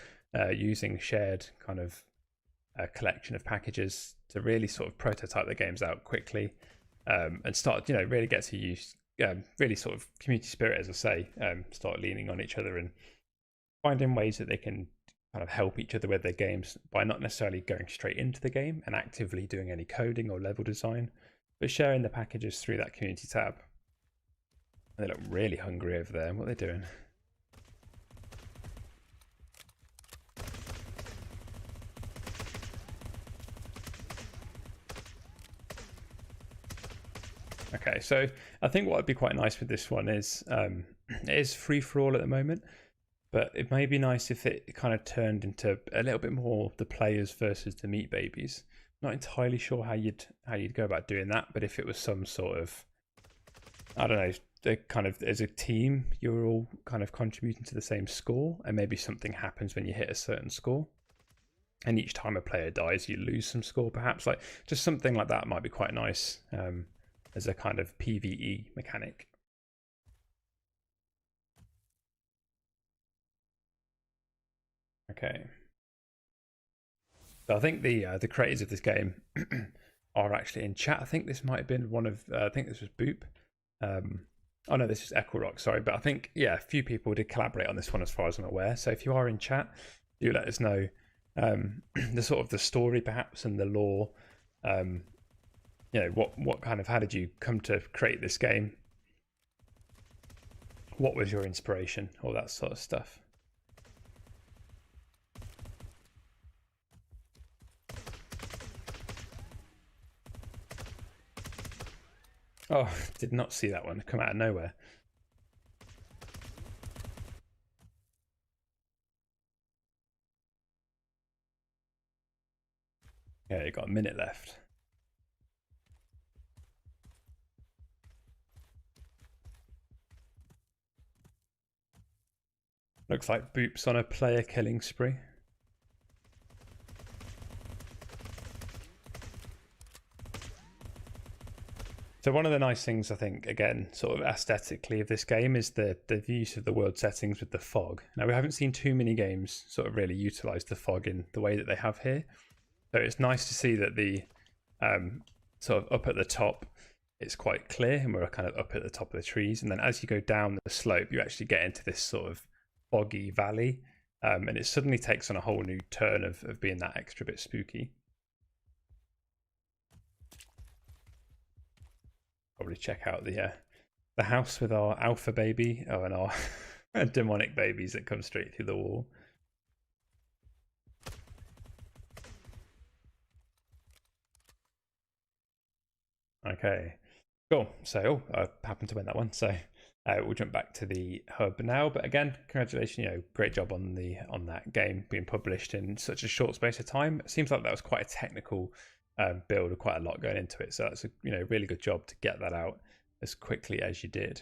using shared kind of collection of packages to really sort of prototype the games out quickly, and start, really get to use really sort of community spirit, as I say, start leaning on each other and finding ways that they can kind of help each other with their games by not necessarily going straight into the game and actively doing any coding or level design, but sharing the packages through that community tab. They look really hungry over there. What are they doing? Okay, so I think what would be quite nice with this one is it is free for all at the moment, but it may be nice if it kind of turned into a little bit more the players versus the meat babies. Not entirely sure how you'd go about doing that, but if it was some sort of, I don't know, the kind of as a team you're all kind of contributing to the same score, and maybe something happens when you hit a certain score, and each time a player dies you lose some score, perhaps, like just something like that might be quite nice as a kind of PvE mechanic. Okay, so I think the creators of this game are actually in chat. I think this might have been one of I think this was Boop. Oh no, this is Echo Rock, sorry. But I think, a few people did collaborate on this one as far as I'm aware. So if you are in chat, do let us know the sort of the story perhaps and the lore. What kind of, how did you come to create this game? What was your inspiration? All that sort of stuff. Oh, did not see that one come out of nowhere. Yeah, you got a minute left. Looks like Boop's on a player killing spree. So one of the nice things, I think, again, sort of aesthetically of this game is the use of the world settings with the fog. Now, we haven't seen too many games sort of really utilize the fog in the way that they have here. So it's nice to see that the sort of up at the top, it's quite clear, and we're kind of up at the top of the trees. And then as you go down the slope, you actually get into this sort of foggy valley, and it suddenly takes on a whole new turn of being that extra bit spooky. Probably check out the house with our alpha baby, and our demonic babies that come straight through the wall. Okay, cool. So I happened to win that one, so we'll jump back to the hub now. But again, congratulations, great job on that game being published in such a short space of time. It seems like that was quite a technical build with quite a lot going into it, so that's a really good job to get that out as quickly as you did.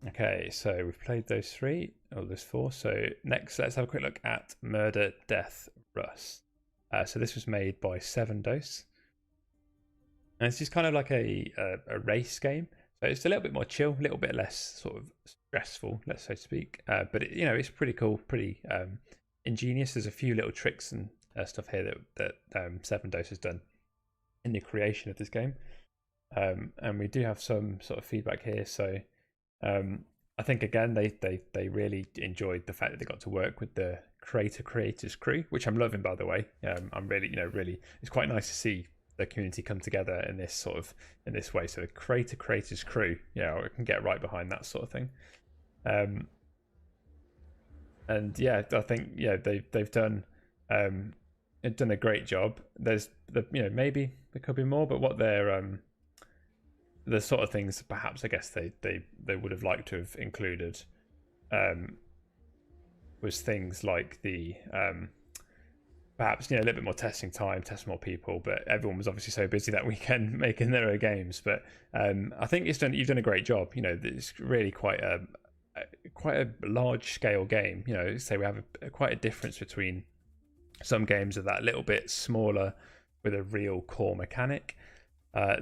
Okay, so we've played those three, or those four. So next, let's have a quick look at Murder, Death, Rust. So this was made by 7 Dose, and it's just kind of like a race game. So it's a little bit more chill, a little bit less sort of stressful, let's so speak. But it's pretty cool, pretty ingenious. There's a few little tricks and stuff here that 7 Dose has done in the creation of this game, and we do have some sort of feedback here. So I think again they really enjoyed the fact that they got to work with the Crayta creators crew, which I'm loving, by the way. I'm really really, it's quite nice to see the community come together in this way. So the Crayta creators crew, I can get right behind that sort of thing. And yeah, I think they've done a great job. There's maybe there could be more, but what they're the sort of things perhaps I guess they would have liked to have included was things like the perhaps, you know, a little bit more testing time, test more people, but everyone was obviously so busy that weekend making their own games. But I think you've done a great job. You know, it's really quite a large scale game. You know, say we have quite a difference between some games are that little bit smaller with a real core mechanic.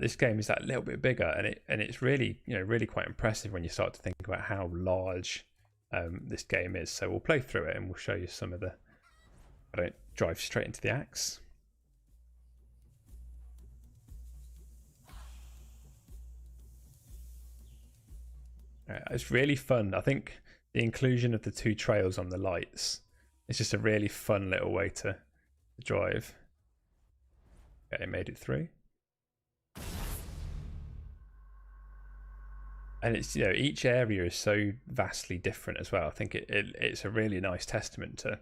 This game is that little bit bigger, and it's really, you know, really quite impressive when you start to think about how large this game is. So we'll play through it and we'll show you some of the. I don't drive straight into the axe. It's really fun. I think the inclusion of the 2 trails on the lights is just a really fun little way to drive. Okay, made it through. And it's, you know, each area is so vastly different as well. I think it's a really nice testament to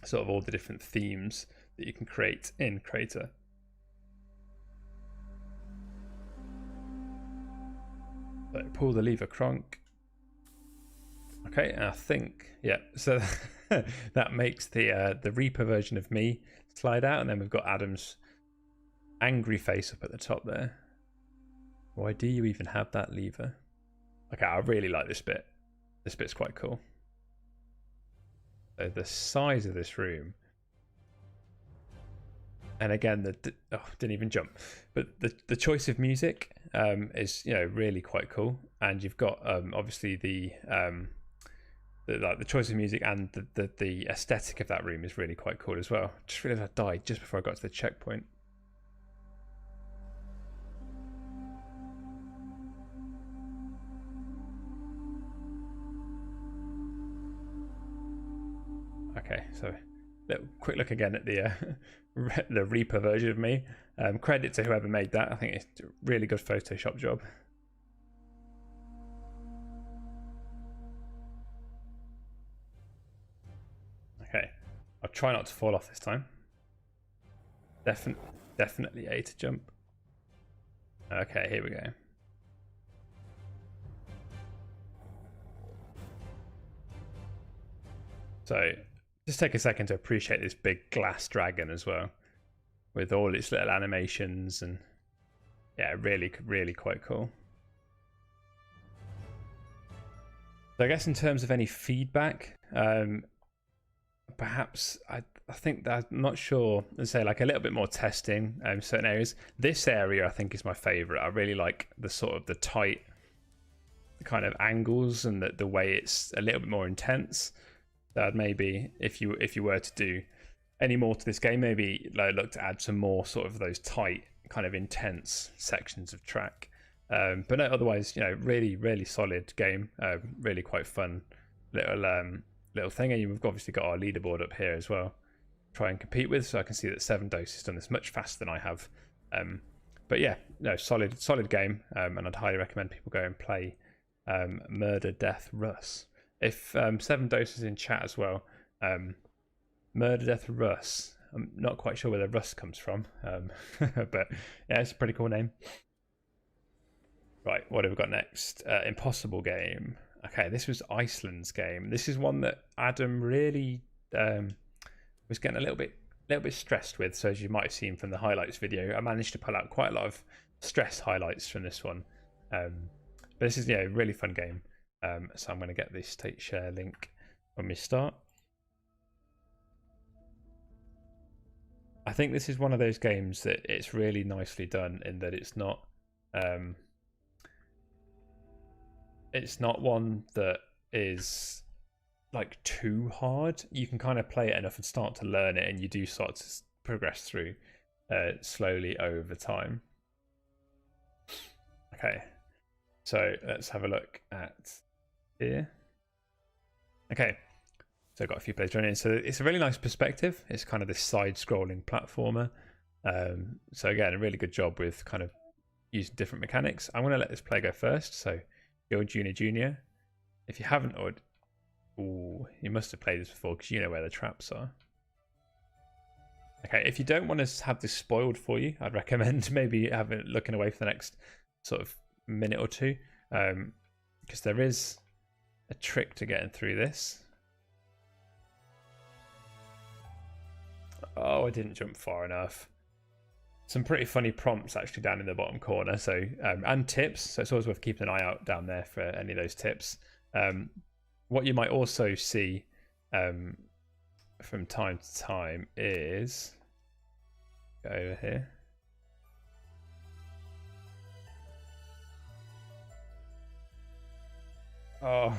sort of all the different themes that you can create in Crayta. So pull the lever cronk. Okay, and I think, yeah, so that makes the Reaper version of me slide out, and then we've got Adam's angry face up at the top there. Why do you even have that lever? Okay, I really like this bit. This bit's quite cool. So the size of this room, and again, didn't even jump, but the choice of music is, you know, really quite cool. And you've got obviously the choice of music, and the aesthetic of that room is really quite cool as well. Just realized I died just before I got to the checkpoint. Okay, so quick look again at the Reaper version of me. Credit to whoever made that. I think it's a really good Photoshop job. Okay, I'll try not to fall off this time. Definitely A to jump. Okay, here we go. So just take a second to appreciate this big glass dragon as well, with all its little animations, and yeah, really quite cool. So I guess in terms of any feedback, perhaps I think that I'm not sure. Let's say like a little bit more testing in certain areas. This area I think is my favorite. I really like the sort of the tight kind of angles, and the way it's a little bit more intense. That maybe if you were to do any more to this game, maybe look to add some more sort of those tight kind of intense sections of track. But no, otherwise, you know, really solid game. Really quite fun little thing. And you've obviously got our leaderboard up here as well. Try and compete with, so I can see that 7dose has done this much faster than I have. But yeah, no, solid game. And I'd highly recommend people go and play Murder Death Russ. If 7dose is in chat as well, Murder Death Russ. I'm not quite sure where the Russ comes from, but yeah, it's a pretty cool name. Right, what have we got next? Impossible Game. Okay, this was Iceland's game. This is one that Adam really was getting a little bit stressed with. So as you might have seen from the highlights video, I managed to pull out quite a lot of stress highlights from this one. But this is, yeah, a really fun game. So I'm going to get this state share link when we start. I think this is one of those games that it's really nicely done in that it's not one that is like too hard. You can kind of play it enough and start to learn it, and you do start to progress through slowly over time. Okay, so let's have a look at here. Okay, so I've got a few players joining in. So it's a really nice perspective. It's kind of this side-scrolling platformer. So again, a really good job with kind of using different mechanics. I'm going to let this player go first. So go Junior. If you haven't, you must have played this before because you know where the traps are. Okay, if you don't want to have this spoiled for you, I'd recommend maybe looking away for the next sort of minute or two, because there is a trick to getting through this. Oh, I didn't jump far enough. Some pretty funny prompts actually down in the bottom corner. So and tips. So it's always worth keeping an eye out down there for any of those tips. What you might also see from time to time is, go over here. Oh,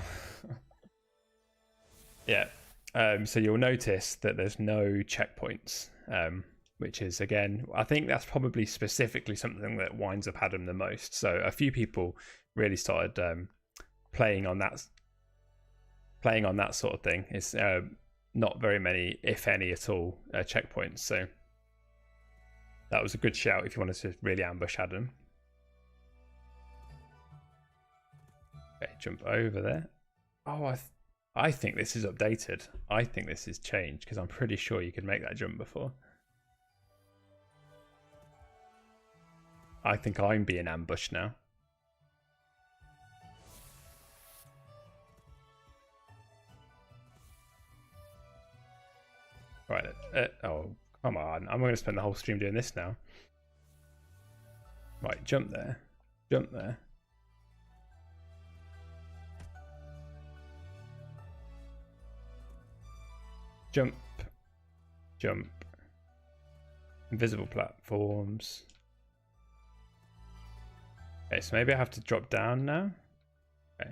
yeah. So you'll notice that there's no checkpoints, which is, again, I think that's probably specifically something that winds up Adam the most. So a few people really started playing on that sort of thing. It's not very many, if any at all, checkpoints. So that was a good shout if you wanted to really ambush Adam. Okay, jump over there. Oh, I think this is updated. I think this is changed, because I'm pretty sure you could make that jump before. I think I'm being ambushed now. Right. Oh, come on. I'm going to spend the whole stream doing this now. Right, jump there. Jump there. Jump. Jump. Invisible platforms. Okay, so maybe I have to drop down now. Okay.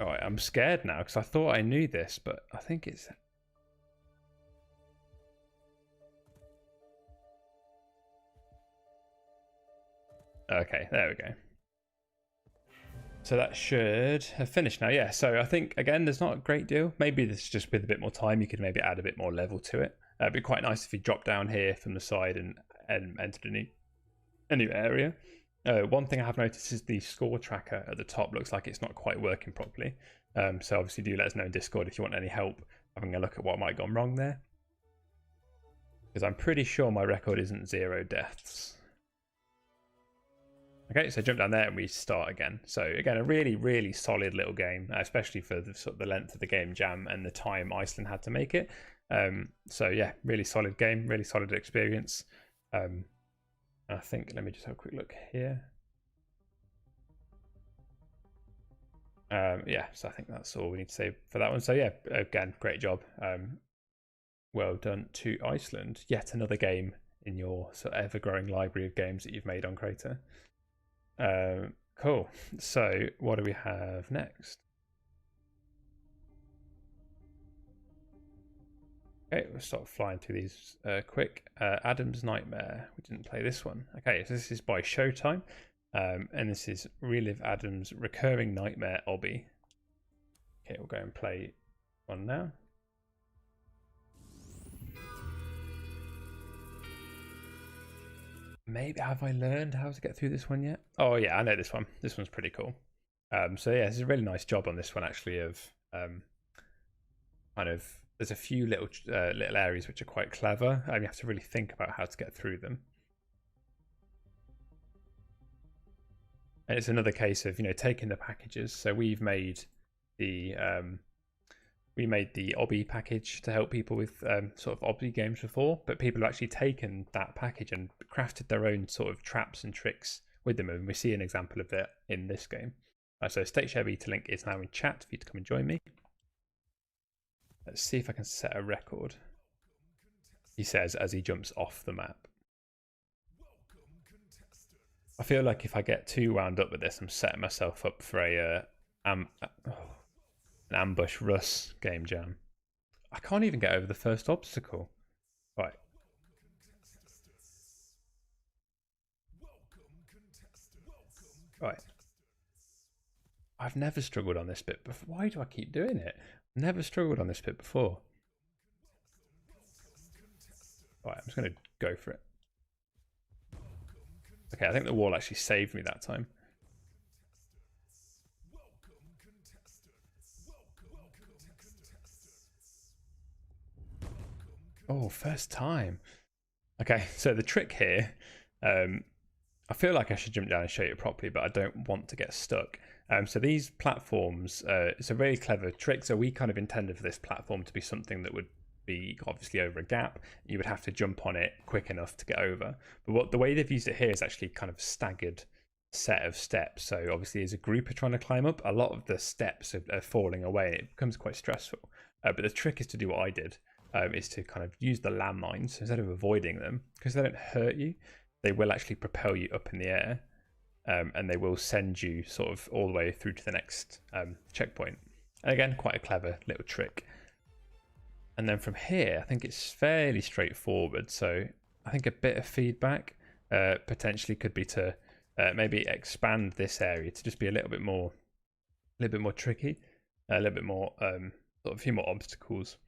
Alright, I'm scared now because I thought I knew this, but I think it's... Okay, there we go. So that should have finished now. Yeah, so I think, again, there's not a great deal. Maybe this just with a bit more time, you could maybe add a bit more level to it. It'd be quite nice if you drop down here from the side and entered a new area. One thing I have noticed is the score tracker at the top looks like it's not quite working properly. So obviously do let us know in Discord if you want any help having a look at what might have gone wrong there. Because I'm pretty sure my record isn't 0 deaths. Okay, so jump down there and we start again. So again, a really, really solid little game, especially for the sort of the length of the game jam and the time Iceland had to make it. So yeah, really solid game, really solid experience. I think, let me just have a quick look here. Yeah, so I think that's all we need to say for that one. So yeah, again, great job. Well done to Iceland. Yet another game in your sort of ever-growing library of games that you've made on Crayta. Cool. So what do we have next? Okay, we'll start flying through these quick. Adam's Nightmare. We didn't play this one. Okay, so this is by Showtime. And this is Relive Adam's Recurring Nightmare Obby. Okay, we'll go and play one now. Maybe, have I learned how to get through this one yet? Oh yeah, I know this one. This one's pretty cool. So yeah, this is a really nice job on this one actually of kind of, there's a few little areas which are quite clever, and you have to really think about how to get through them. And it's another case of, you know, taking the packages. So we've made the Obby package to help people with sort of Obby games before, but people have actually taken that package and crafted their own sort of traps and tricks with them, and we see an example of that in this game. So State Share Beta link is now in chat for you to come and join me. Let's see if I can set a record, he says as he jumps off the map. I feel like if I get too wound up with this, I'm setting myself up for an ambush Russ game jam. I can't even get over the first obstacle. Right. Right. I've never struggled on this bit before. Why do I keep doing it? Never struggled on this bit before. Right, I'm just going to go for it. Okay, I think the wall actually saved me that time. Oh, first time. Okay, so the trick here, I feel like I should jump down and show you it properly, but I don't want to get stuck. So these platforms, it's a really clever trick. So we kind of intended for this platform to be something that would be obviously over a gap. You would have to jump on it quick enough to get over. But the way they've used it here is actually kind of staggered set of steps. So obviously as a group are trying to climb up, a lot of the steps are falling away and it becomes quite stressful. But the trick is to do what I did, is to kind of use the landmines. So instead of avoiding them, because they don't hurt you, they will actually propel you up in the air, and they will send you sort of all the way through to the next checkpoint. And again, quite a clever little trick. And then from here, I think it's fairly straightforward. So I think a bit of feedback potentially could be to maybe expand this area to just be a little bit more tricky, a little bit more, sort of a few more obstacles.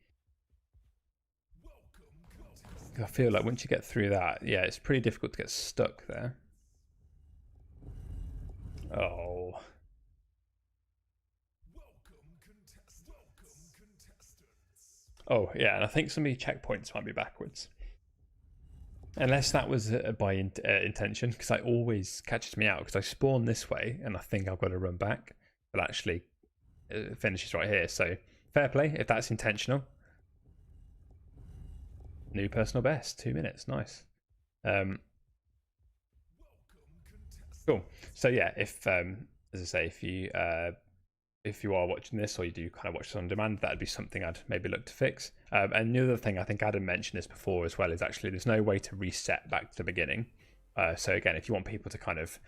I feel like once you get through that, yeah, it's pretty difficult to get stuck there. Oh. Oh, yeah, and I think some of the checkpoints might be backwards. Unless that was by intention, because I always catches me out, because I spawn this way and I think I've got to run back, but actually it finishes right here. So fair play if that's intentional. New personal best, 2 minutes, nice. Cool. So yeah, if as I say, if you are watching this or you do kind of watch this on demand, that'd be something I'd maybe look to fix. And the other thing, I think Adam mentioned this before as well, is actually there's no way to reset back to the beginning. So again, if you want people to kind of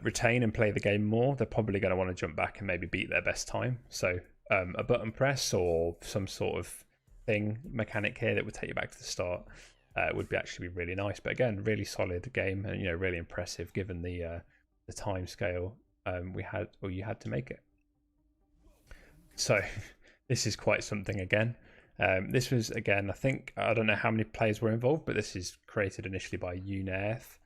retain and play the game more, they're probably going to want to jump back and maybe beat their best time. So a button press or some sort of thing mechanic here that would take you back to the start would be actually be really nice. But again, really solid game, and really impressive given the time scale we had, or you had to make it. So this is quite something again. This was, again, I don't know how many players were involved, but this is created initially by Unearth.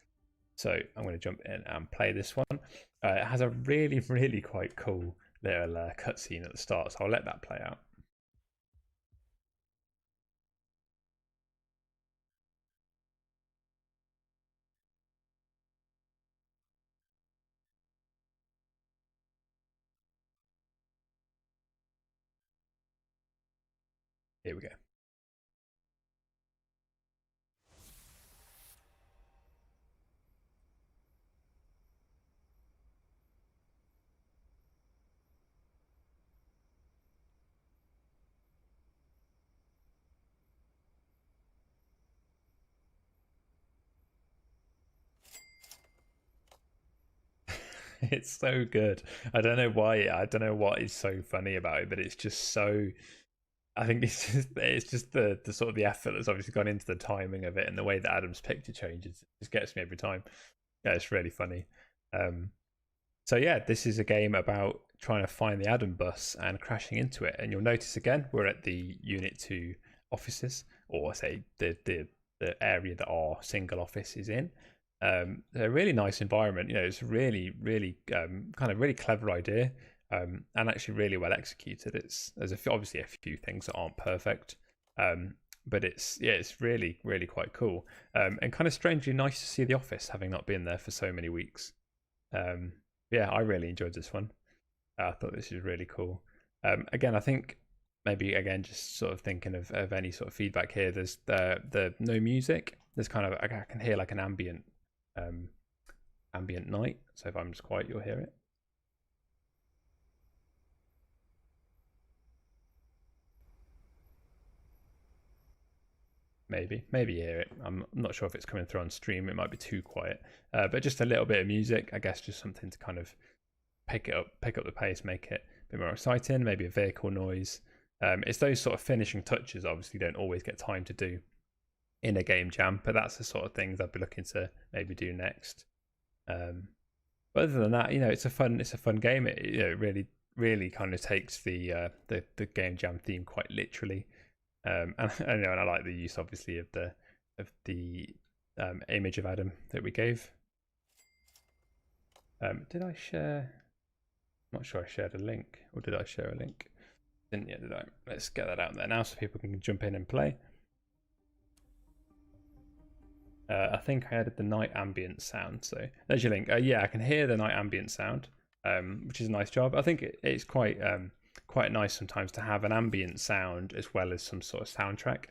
So I'm going to jump in and play this one. It has a really, really quite cool little cutscene at the start, so I'll let that play out. Here we go. It's so good. I don't know why. I don't know what is so funny about it, but it's just so. I think it's just the sort of the effort that's obviously gone into the timing of it, and the way that Adam's picture changes just gets me every time. Yeah, it's really funny. So yeah, this is a game about trying to find the Adam bus and crashing into it. And you'll notice again, we're at the Unit 2 offices, or say the area that our single office is in. A really nice environment. It's really, really kind of really clever idea, and actually really well executed. There's obviously a few things that aren't perfect, but it's really, really quite cool, and kind of strangely nice to see the office, having not been there for so many weeks. Yeah, I really enjoyed this one. I thought this was really cool. Again, I think maybe again just sort of thinking of any sort of feedback here. There's the no music. There's kind of, I can hear like an ambient night. So if I'm just quiet, you'll hear it. Maybe you hear it. I'm not sure if it's coming through on stream. It might be too quiet, but just a little bit of music, I guess, just something to kind of pick up the pace, make it a bit more exciting. Maybe a vehicle noise. It's those sort of finishing touches obviously don't always get time to do in a game jam, but that's the sort of things I'd be looking to maybe do next. But other than that, it's a fun game. It really kind of takes the game jam theme quite literally. And I like the use obviously of the image of Adam that we gave. Did I share? I'm not sure I shared a link, or did I share a link? Didn't yet, did I? Let's get that out there now so people can jump in and play. I think I added the night ambient sound. So there's your link. Yeah, I can hear the night ambient sound, which is a nice job. I think it's quite nice sometimes to have an ambient sound as well as some sort of soundtrack.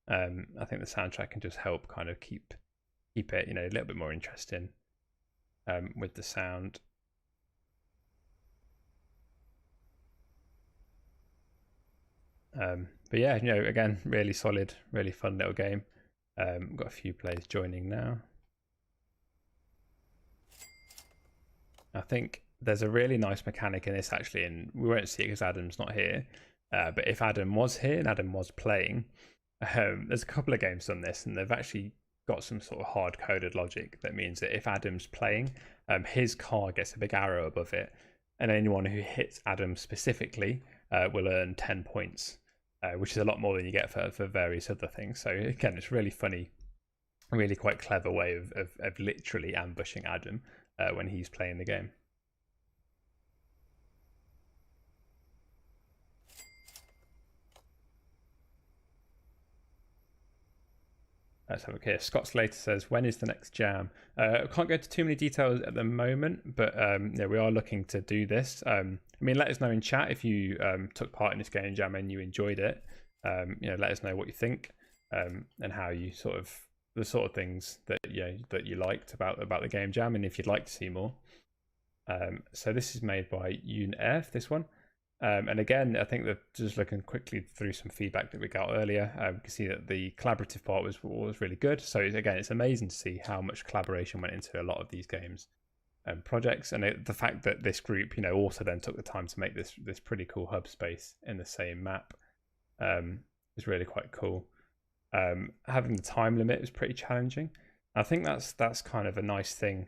I think the soundtrack can just help kind of keep it, a little bit more interesting with the sound. But yeah, again, really solid, really fun little game. Got a few players joining now. I think there's a really nice mechanic in this actually, and we won't see it because Adam's not here. But if Adam was here and Adam was playing, there's a couple of games on this, and they've actually got some sort of hard-coded logic that means that if Adam's playing, his car gets a big arrow above it, and anyone who hits Adam specifically will earn 10 points, which is a lot more than you get for various other things. So again, it's really funny, really quite clever way of literally ambushing Adam when he's playing the game. Let's have a look here. Scott Slater says, when is the next jam? I can't go into too many details at the moment, but yeah, we are looking to do this. I mean, let us know in chat if you took part in this game jam and you enjoyed it. Let us know what you think and how you the sort of things that you liked about the game jam, and if you'd like to see more. So this is made by UNF, this one. And again, I think that just looking quickly through some feedback that we got earlier, you can see that the collaborative part was really good. So again, it's amazing to see how much collaboration went into a lot of these games and projects, and the fact that this group, also then took the time to make this pretty cool hub space in the same map is really quite cool. Having the time limit is pretty challenging. I think that's kind of a nice thing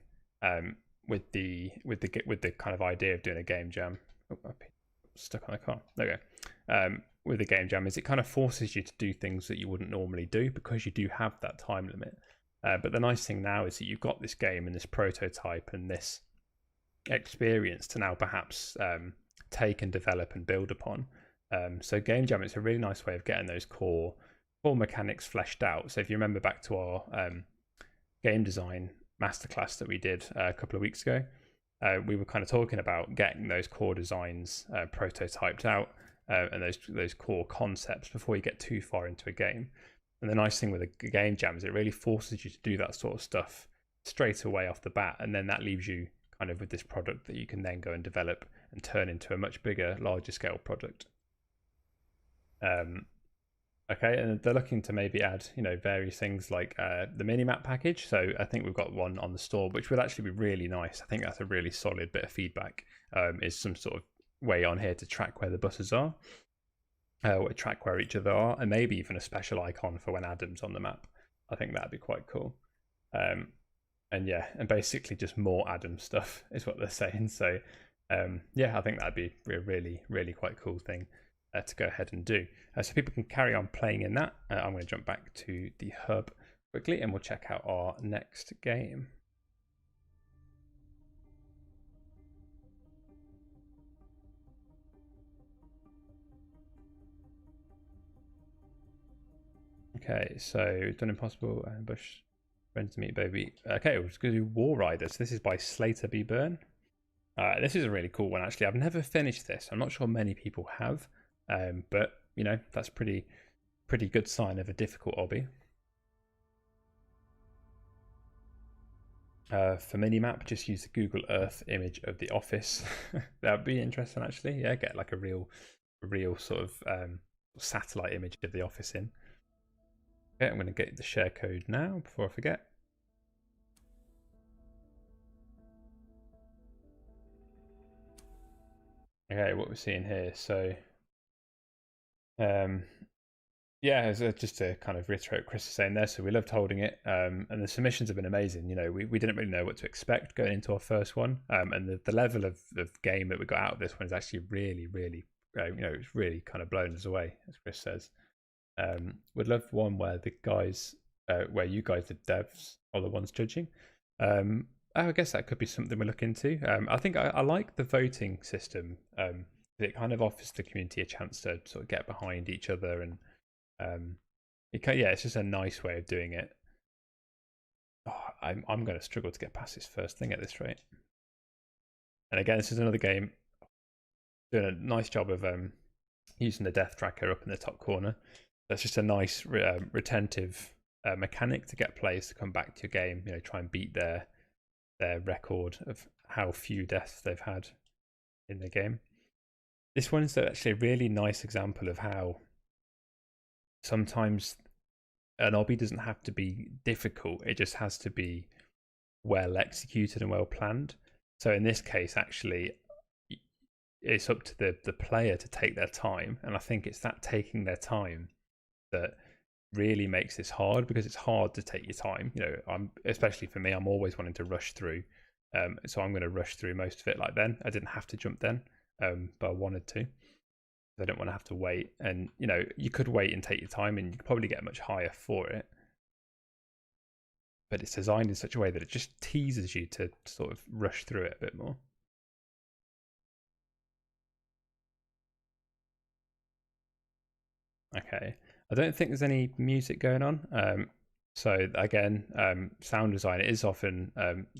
with the kind of idea of doing a game jam. Oh, stuck on the car. There we go. With the game jam is it kind of forces you to do things that you wouldn't normally do because you do have that time limit. But the nice thing now is that you've got this game and this prototype and this experience to now perhaps take and develop and build upon. So game jam, it's a really nice way of getting those core mechanics fleshed out. So if you remember back to our game design masterclass that we did a couple of weeks ago, we were kind of talking about getting those core designs prototyped out and those core concepts before you get too far into a game. And the nice thing with a game jam is it really forces you to do that sort of stuff straight away off the bat, and then that leaves you kind of with this product that you can then go and develop and turn into a much bigger, larger scale product. Okay, and they're looking to maybe add, various things like the mini-map package. So I think we've got one on the store, which would actually be really nice. I think that's a really solid bit of feedback, is some sort of way on here to track where the buses are, or track where each other are, and maybe even a special icon for when Adam's on the map. I think that'd be quite cool. And yeah, and basically just more Adam stuff is what they're saying. So yeah, I think that'd be a really, really quite cool thing to go ahead and do. So people can carry on playing in that. I'm going to jump back to the hub quickly and we'll check out our next game. Okay, so Done Impossible and Bush Friends to Meet Baby. Okay, we're just going to do War Riders. This is by Slater B. Byrne. This is a really cool one, actually. I've never finished this. I'm not sure many people have. But that's pretty good sign of a difficult obby. For minimap, just use the Google Earth image of the office. That would be interesting, actually. Yeah, get like a real sort of satellite image of the office in. Okay, I'm going to get the share code now before I forget. Okay, what we're seeing here. So yeah, just to kind of reiterate what Chris is saying there, so we loved holding it, and the submissions have been amazing. We didn't really know what to expect going into our first one, and the level of game that we got out of this one is actually really, really, it's really kind of blown us away, as Chris says. We'd love one where the guys, where you guys, the devs, are the ones judging. I guess that could be something we look into. I think I like the voting system. It kind of offers the community a chance to sort of get behind each other, and it's just a nice way of doing it. I'm going to struggle to get past this first thing at this rate. And again, this is another game doing a nice job of using the death tracker up in the top corner. That's just a nice retentive mechanic to get players to come back to your game. You know, try and beat their record of how few deaths they've had in the game. This one's actually a really nice example of how sometimes an obby doesn't have to be difficult. It just has to be well executed and well planned. So in this case, actually, it's up to the player to take their time. And I think it's that taking their time that really makes this hard, because it's hard to take your time. You know, especially for me, I'm always wanting to rush through. So I'm going to rush through most of it like then. I didn't have to jump then, but I wanted to. I don't want to have to wait. And, you know, you could wait and take your time and you could probably get much higher for it. But it's designed in such a way that it just teases you to sort of rush through it a bit more. Okay, I don't think there's any music going on. So again, sound design is often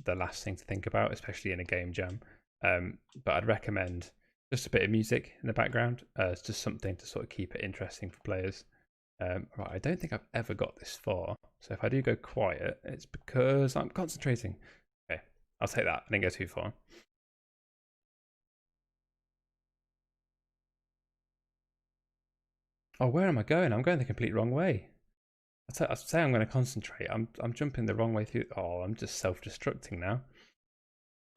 the last thing to think about, especially in a game jam. But I'd recommend just a bit of music in the background. It's just something to sort of keep it interesting for players. Right, I don't think I've ever got this far. So if I do go quiet, it's because I'm concentrating. Okay, I'll take that. I didn't go too far. Oh, where am I going? I'm going the complete wrong way. I say I'm going to concentrate. I'm jumping the wrong way through. Oh, I'm just self-destructing now.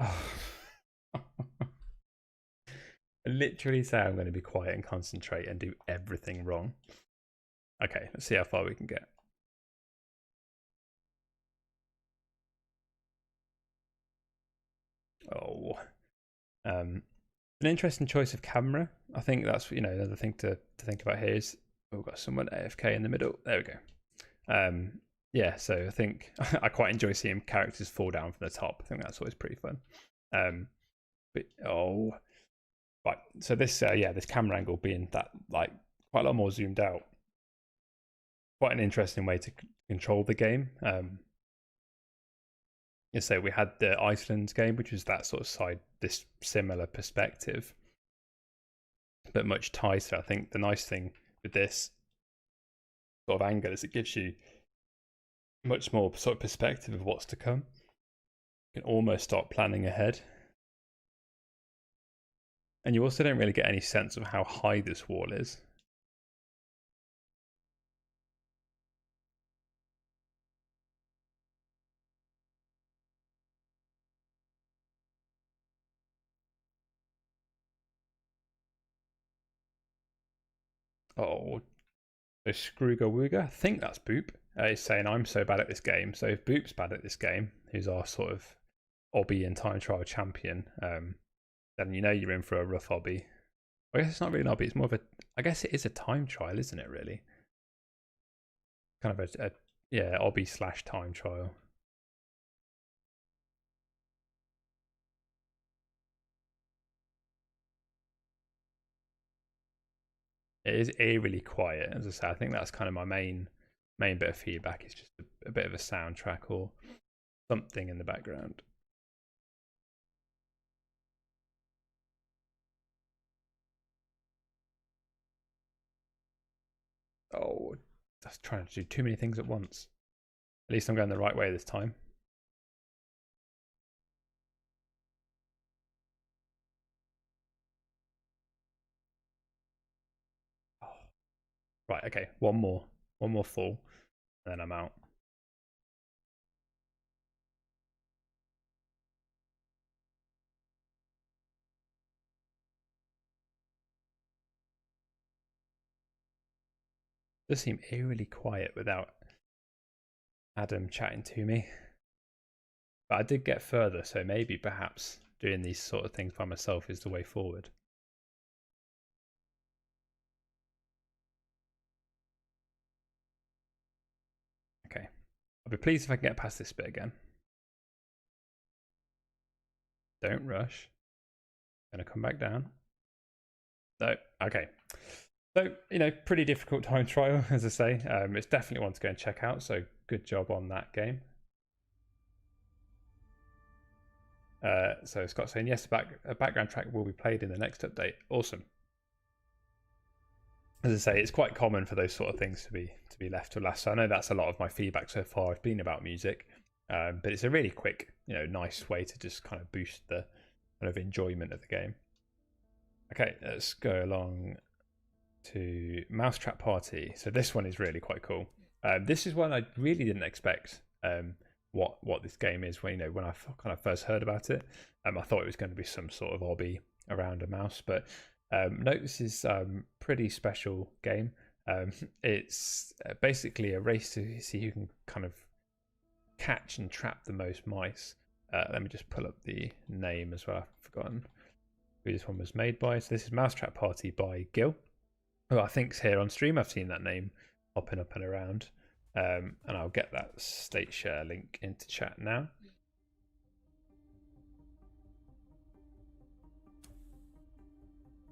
Oh. I literally say I'm going to be quiet and concentrate and do everything wrong. Okay, let's see how far we can get. Oh, an interesting choice of camera. I think that's, you know, another thing to think about here is we've got someone AFK in the middle. There we go. Yeah, so I think I quite enjoy seeing characters fall down from the top. I think that's always pretty fun. But oh, right. So this, yeah, this camera angle being that like quite a lot more zoomed out. Quite an interesting way to control the game. So we had the Iceland game, which was that sort of side, this similar perspective, but much tighter. I think the nice thing with this sort of angle is it gives you much more sort of perspective of what's to come. You can almost start planning ahead. And you also don't really get any sense of how high this wall is. Oh, so Scrooga Wooga, I think that's Boop, is saying I'm so bad at this game. So if Boop's bad at this game, who's our sort of obby and time trial champion, then you know you're in for a rough obby. I guess it's not really an obby, it's more of a, I guess it is a time trial, isn't it really? Kind of a yeah, obby / time trial. It is eerily quiet, as I say. I think that's kind of my main bit of feedback, is just a bit of a soundtrack or something in the background. Oh, that's trying to do too many things at once. At least I'm going the right way this time. Oh. Right, okay, one more fall, and then I'm out. It does seem eerily quiet without Adam chatting to me. But I did get further, so maybe perhaps doing these sort of things by myself is the way forward. Okay, I'll be pleased if I can get past this bit again. Don't rush. Gonna come back down. No, okay. So, you know, pretty difficult time trial, as I say. It's definitely one to go and check out, so good job on that game. So Scott's saying yes, a background track will be played in the next update. Awesome. As I say, it's quite common for those sort of things to be left to last. So I know that's a lot of my feedback so far has been about music, but it's a really quick, nice way to just kind of boost the kind of enjoyment of the game. Okay, let's go along to Mousetrap Party. So this one is really quite cool. This is one I really didn't expect. What this game is when I kind of first heard about it. I thought it was going to be some sort of obby around a mouse, but no, this is pretty special game. It's basically a race to see who can kind of catch and trap the most mice. Let me just pull up the name as well. I've forgotten who this one was made by. So this is Mousetrap Party by Gil, who I think's here on stream. I've seen that name popping up and around. And I'll get that state share link into chat now.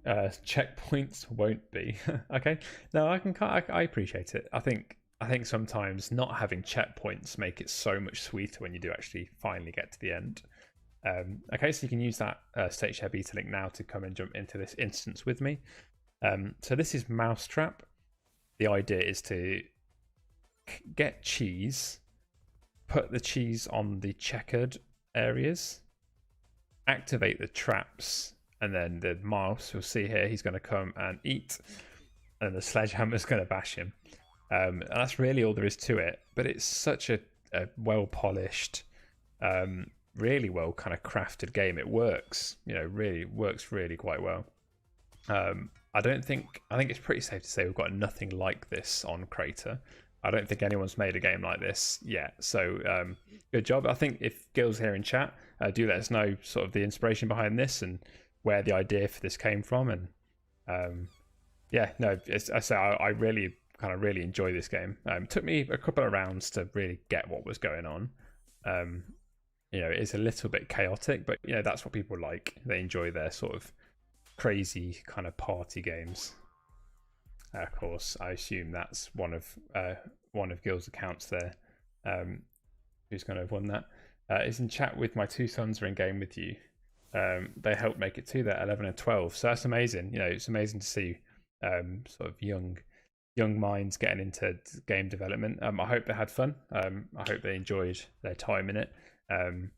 Checkpoints won't be. Okay, no, I appreciate it. I think sometimes not having checkpoints make it so much sweeter when you do actually finally get to the end. Okay, so you can use that state share beta link now to come and jump into this instance with me. So this is Mousetrap. The idea is to get cheese, put the cheese on the checkered areas, activate the traps, and then the mouse, you'll see here, he's going to come and eat, and the sledgehammer's going to bash him. And that's really all there is to it, but it's such a well polished, really well kind of crafted game. It works, really works really quite well. I think it's pretty safe to say we've got nothing like this on Crayta. I don't think anyone's made a game like this yet. So good job. I think if Gil's here in chat, do let us know sort of the inspiration behind this and where the idea for this came from. And I really enjoy this game. It took me a couple of rounds to really get what was going on. It is a little bit chaotic, but that's what people like. They enjoy their sort of crazy kind of party games. Of course, I assume that's one of Gil's accounts there. Who's going to have won that? Is in chat with my two sons are in game with you. They helped make it to that 11 and 12. So that's amazing. It's amazing to see sort of young minds getting into game development. I hope they had fun. I hope they enjoyed their time in it. And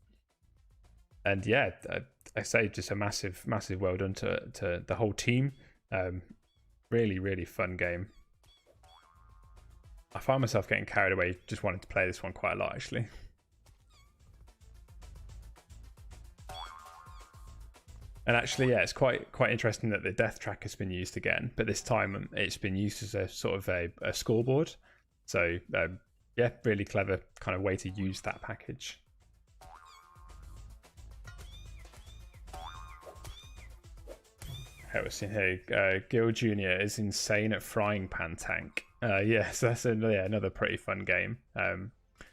yeah, I say just a massive well done to the whole team. Really, really fun game. I find myself getting carried away just wanting to play this one quite a lot, actually. And actually, yeah, it's quite interesting that the death track has been used again, but this time it's been used as a sort of a scoreboard. So yeah, really clever kind of way to use that package. We're seeing here, Gil Jr. is insane at frying pan tank. Yeah, so that's another pretty fun game.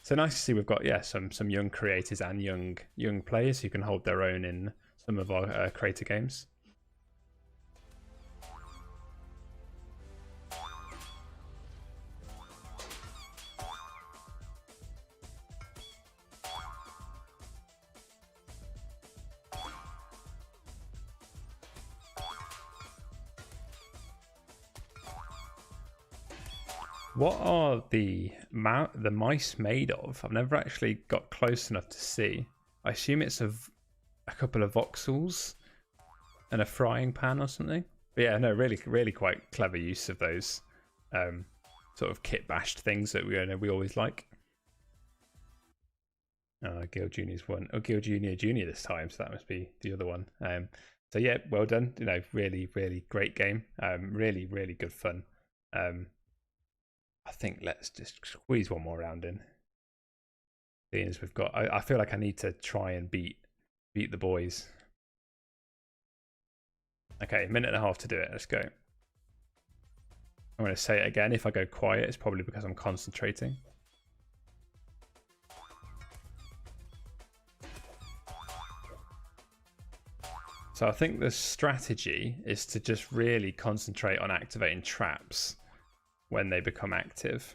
So nice to see we've got some young creators and young players who can hold their own in some of our creator games. What are the mice made of? I've never actually got close enough to see. I assume it's a couple of voxels and a frying pan or something. But yeah, no, really quite clever use of those sort of kit bashed things that we always like. Gil Jr.'s one. Oh, Gil Jr. this time, so that must be the other one. So yeah, well done. Really great game. Really good fun. I think let's just squeeze one more round in. Seeing as we've got, I feel like I need to try and beat the boys. Okay, 1.5 minutes to do it. Let's go. I'm going to say it again. If I go quiet, it's probably because I'm concentrating. So I think the strategy is to just really concentrate on activating traps when they become active.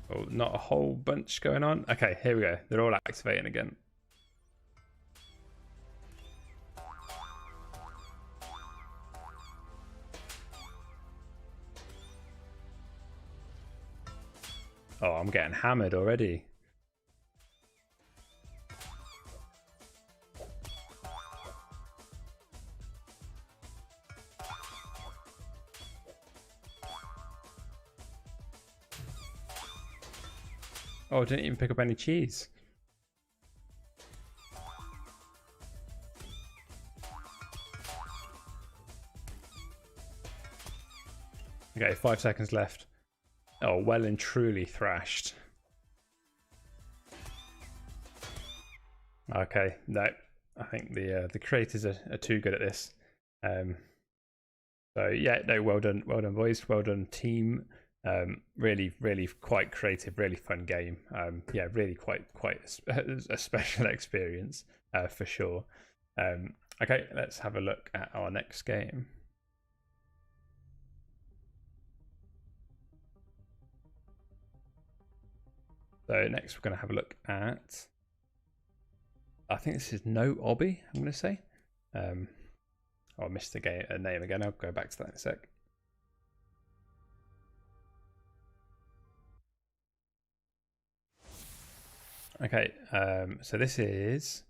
Oh, not a whole bunch going on. Okay, here we go. They're all activating again. Oh, I'm getting hammered already. Oh, I didn't even pick up any cheese. Okay, 5 seconds left. Oh, well and truly thrashed. Okay, no, I think the creators are too good at this. So yeah, no, well done, boys, well done, team. Really quite creative, really fun game. Yeah, really quite a special experience for sure. Okay, let's have a look at our next game. So next we're going to have a look at, I think this is No Obby, I'm going to say. Oh, I missed the game name again. I'll go back to that in a sec. Okay, so this is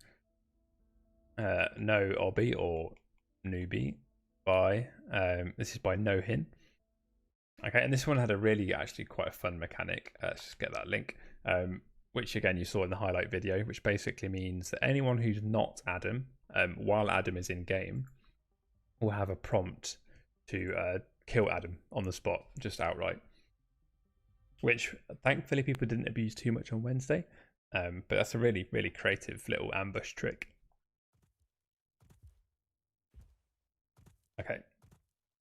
No Obby or Newbie by this is by No Hin. Okay, and this one had a really actually quite a fun mechanic. Let's just get that link. Which again you saw in the highlight video, which basically means that anyone who's not Adam, while Adam is in game, will have a prompt to kill Adam on the spot, just outright. Which thankfully people didn't abuse too much on Wednesday, but that's a really creative little ambush trick. Okay,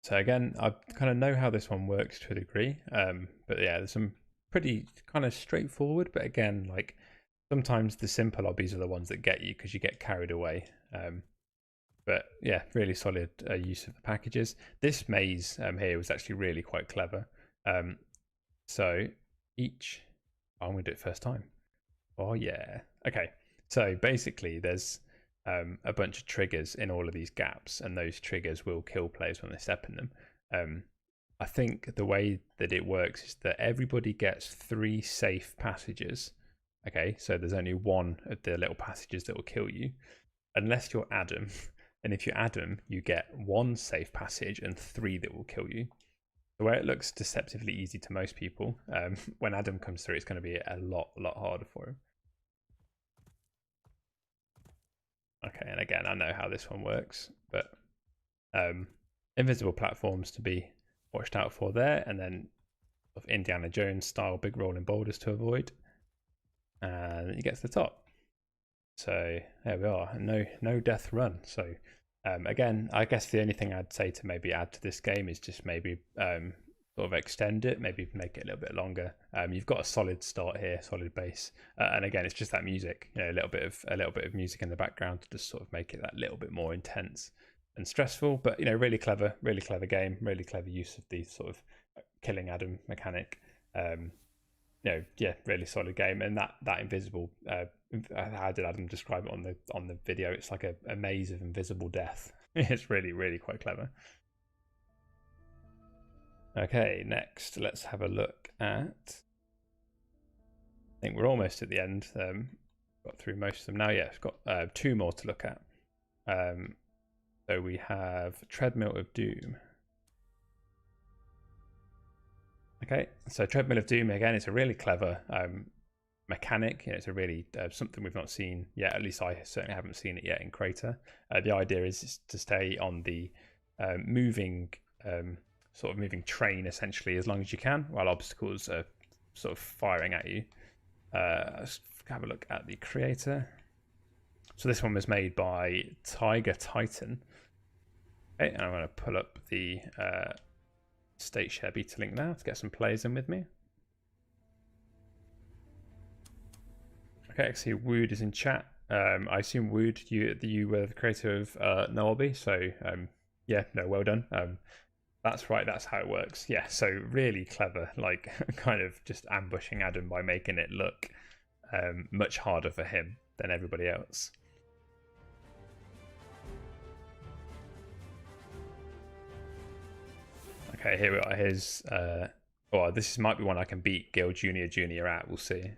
so again, I kind of know how this one works to a degree, but yeah, there's some pretty kind of straightforward, but again, like sometimes the simple obbies are the ones that get you because you get carried away. But yeah, really solid use of the packages. This maze here was actually really quite clever. So each, I'm going to do it first time. Oh yeah. Okay. So basically there's a bunch of triggers in all of these gaps, and those triggers will kill players when they step in them. I think the way that it works is that everybody gets 3 safe passages. Okay, so there's only one of the little passages that will kill you, unless you're Adam. And if you're Adam, you get 1 safe passage and 3 that will kill you. The way it looks deceptively easy to most people, when Adam comes through, it's going to be a lot harder for him. Okay, and again, I know how this one works, but invisible platforms to be watched out for there, and then of Indiana Jones style big rolling boulders to avoid, and you get to the top. So there we are, no death run. So again, I guess the only thing I'd say to maybe add to this game is just maybe sort of extend it, maybe make it a little bit longer. You've got a solid start here, solid base, and again, it's just that music, you know, a little bit of music in the background to just sort of make it that little bit more intense and stressful. But you know, really clever game, really clever use of the sort of killing Adam mechanic. You know, yeah, really solid game. And that invisible, how did Adam describe it on the video? It's like a maze of invisible death. It's really quite clever. Okay, next let's have a look at, I think we're almost at the end. Got through most of them now. Yeah, we've got 2 more to look at. So we have Treadmill of Doom. Okay, so Treadmill of Doom, again, it's a really clever mechanic. You know, it's a really something we've not seen yet. At least I certainly haven't seen it yet in Crayta. The idea is to stay on the moving train essentially as long as you can, while obstacles are sort of firing at you. Let's have a look at the creator. So this one was made by Tiger Titan. Okay, and I'm going to pull up the State Share beta link now to get some players in with me. Okay, I see Wood is in chat. I assume Wood, you were the creator of No Obby, so yeah, no, well done. That's right, that's how it works. Yeah, so really clever, like kind of just ambushing Adam by making it look much harder for him than everybody else. Okay, here we are. Here's oh, this might be one I can beat Gil Junior at, we'll see.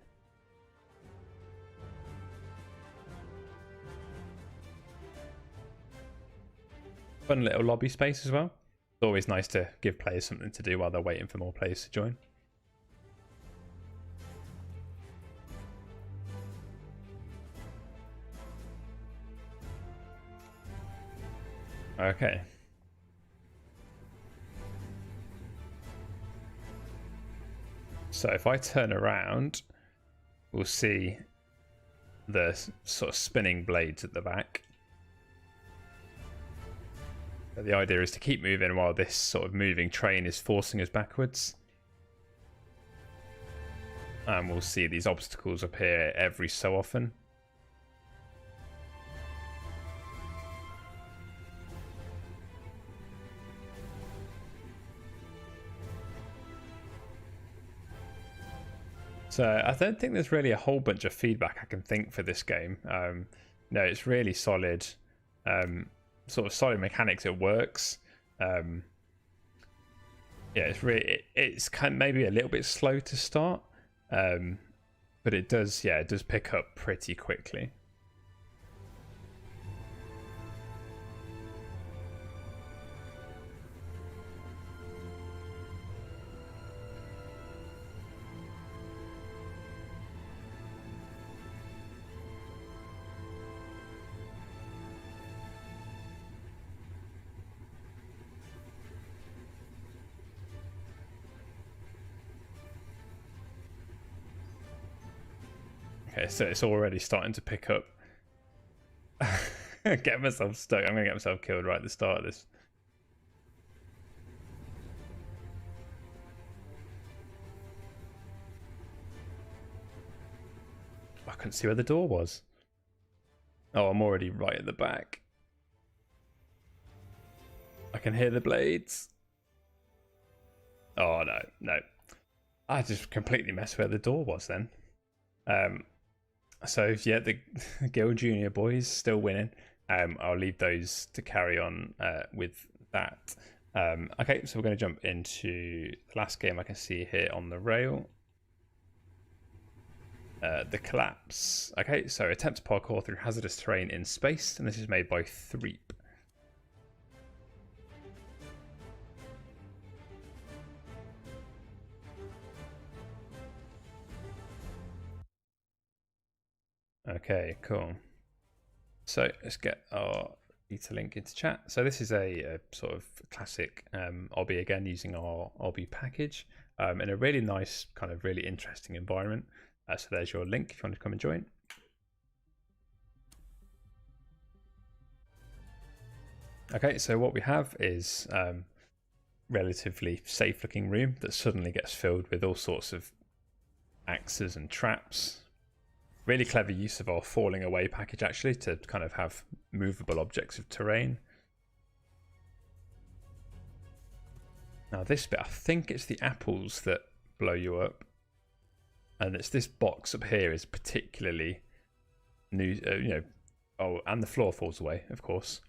Fun little lobby space as well. It's always nice to give players something to do while they're waiting for more players to join. Okay. So if I turn around, we'll see the sort of spinning blades at the back. But the idea is to keep moving while this sort of moving train is forcing us backwards. And we'll see these obstacles appear every so often. So I don't think there's really a whole bunch of feedback I can think for this game. No, it's really solid, sort of solid mechanics. It works. Yeah, it's kind of maybe a little bit slow to start, but it does pick up pretty quickly. Okay, so it's already starting to pick up. Get myself stuck. I'm going to get myself killed right at the start of this. I couldn't see where the door was. Oh, I'm already right at the back. I can hear the blades. Oh, no. I just completely messed where the door was then. So yeah, the Gil Junior boys still winning. I'll leave those to carry on with that. Okay, so we're going to jump into the last game I can see here on the rail. The Collapse. Okay, so attempt to parkour through hazardous terrain in space, and this is made by Threep. Okay, cool. So let's get our beta link into chat. So this is a sort of classic Obby again, using our Obby package in a really nice, kind of really interesting environment. So there's your link if you want to come and join. Okay, so what we have is relatively safe looking room that suddenly gets filled with all sorts of axes and traps. Really clever use of our falling away package actually to kind of have movable objects of terrain. Now this bit, I think it's the apples that blow you up. And it's this box up here is particularly new, oh, and the floor falls away, of course.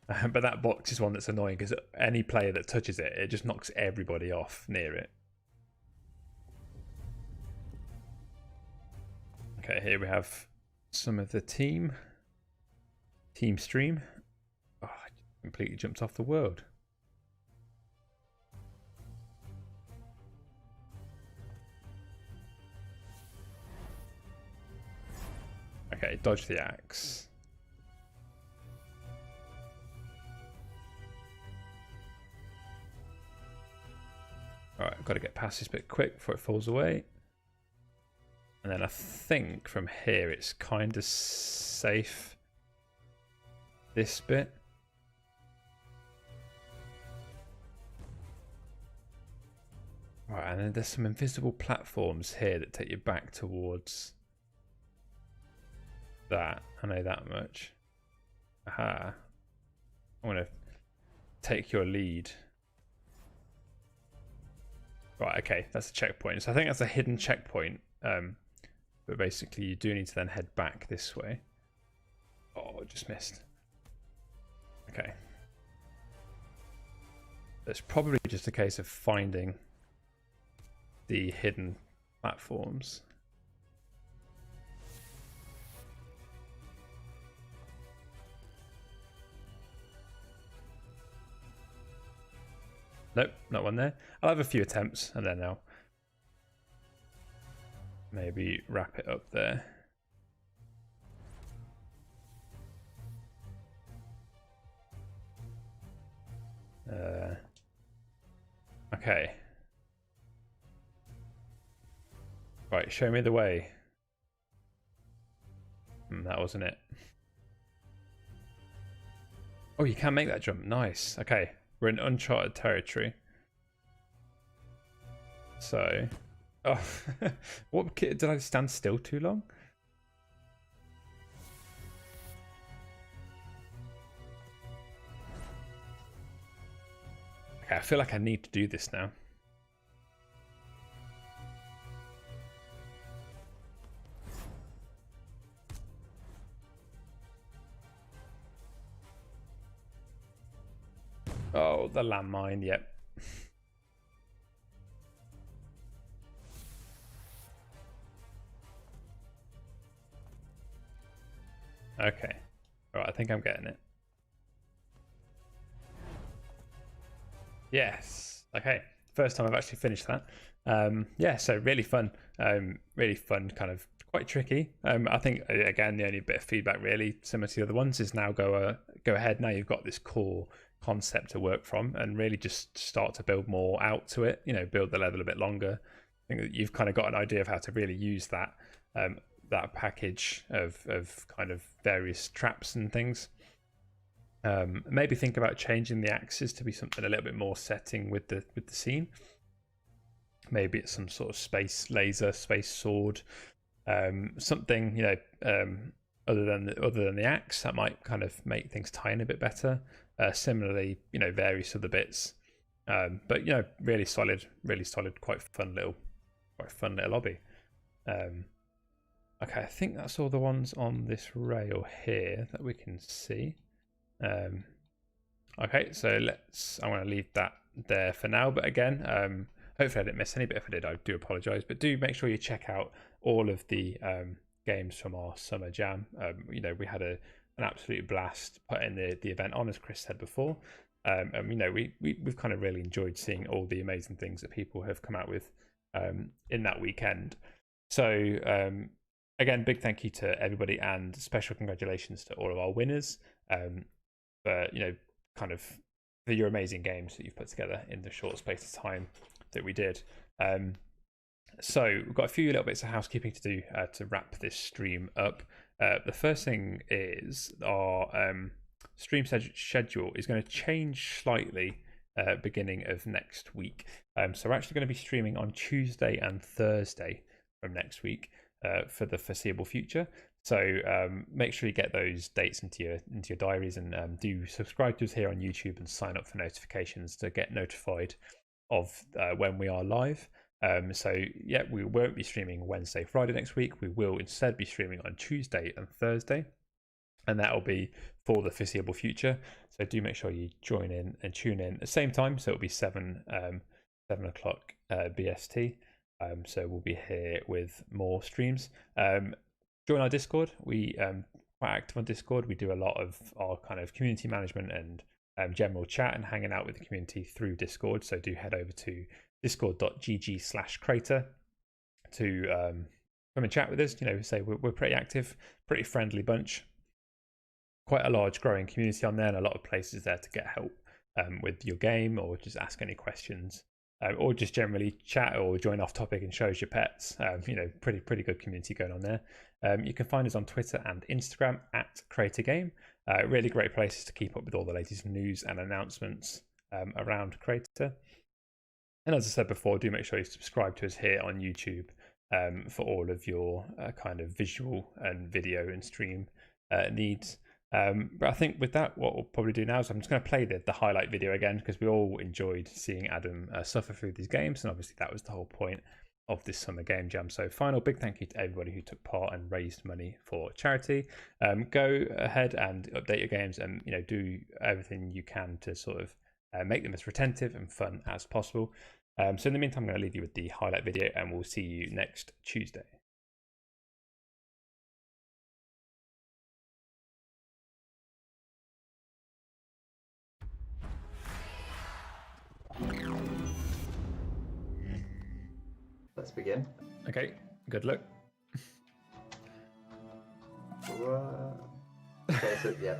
But that box is one that's annoying because any player that touches it, it just knocks everybody off near it. Okay, here we have some of the team stream. Oh, I completely jumped off the world. Okay, dodge the axe. Alright, I've got to get past this bit quick before it falls away. And then I think from here it's kind of safe. This bit. Right, and then there's some invisible platforms here that take you back towards that. I know that much. Aha. I want to take your lead. Right, okay, that's a checkpoint. So I think that's a hidden checkpoint. But basically you do need to then head back this way. Oh, just missed. Okay. It's probably just a case of finding the hidden platforms. Nope, not one there. I'll have a few attempts and then I'll maybe wrap it up there. Okay. Right, show me the way. That wasn't it. Oh, you can make that jump. Nice. Okay, we're in uncharted territory. So, oh, what did I stand still too long? Okay, I feel like I need to do this now. Oh, the landmine, yep. Okay. All right, I think I'm getting it. Yes. Okay. First time I've actually finished that. Yeah, so really fun. Really fun, kind of quite tricky. I think, again, the only bit of feedback really similar to the other ones is now go ahead. Now you've got this core concept to work from and really just start to build more out to it, you know, build the level a bit longer. I think that you've kind of got an idea of how to really use that that package of kind of various traps and things. Maybe think about changing the axes to be something a little bit more setting with the scene. Maybe it's some sort of space laser, space sword, something, you know, other than the axe that might kind of make things tie in a bit better. Similarly, you know, various other bits, but you know, really solid, quite fun little lobby. Okay, I think that's all the ones on this rail here that we can see. Okay, so I'm going to leave that there for now, but again, hopefully I didn't miss any, but if I did, I do apologize. But do make sure you check out all of the games from our summer jam. You know, we had an absolute blast putting the event on, as Chris said before. And you know, we've kind of really enjoyed seeing all the amazing things that people have come out with in that weekend. So again, big thank you to everybody and special congratulations to all of our winners for, you know, kind of for your amazing games that you've put together in the short space of time that we did. So we've got a few little bits of housekeeping to do to wrap this stream up. The first thing is our stream schedule is going to change slightly beginning of next week. So we're actually going to be streaming on Tuesday and Thursday from next week for the foreseeable future. So make sure you get those dates into your diaries, and do subscribe to us here on YouTube and sign up for notifications to get notified of when we are live. So yeah, we won't be streaming Wednesday, Friday next week. We will instead be streaming on Tuesday and Thursday, and that will be for the foreseeable future. So do make sure you join in and tune in at the same time. So it'll be 7 o'clock BST. So we'll be here with more streams. Join our Discord. We quite active on Discord. We do a lot of our kind of community management and general chat and hanging out with the community through Discord. So do head over to discord.gg/Crayta to come and chat with us. You know, say we're pretty active, pretty friendly bunch. Quite a large growing community on there, and a lot of places there to get help with your game, or just ask any questions, or just generally chat or join off topic and shows your pets. You know, pretty good community going on there. You can find us on Twitter and Instagram at Crayta Game. Really great places to keep up with all the latest news and announcements around Crayta. And as I said before, do make sure you subscribe to us here on YouTube for all of your kind of visual and video and stream needs. But I think with that, what we'll probably do now is I'm just going to play the highlight video again, because we all enjoyed seeing Adam suffer through these games, and obviously that was the whole point of this summer game jam. So final big thank you to everybody who took part and raised money for charity. Go ahead and update your games, and do everything you can to sort of make them as retentive and fun as possible. So in the meantime, I'm going to leave you with the highlight video, and we'll see you next Tuesday. Let's begin. Okay, good luck. Okay, so yeah.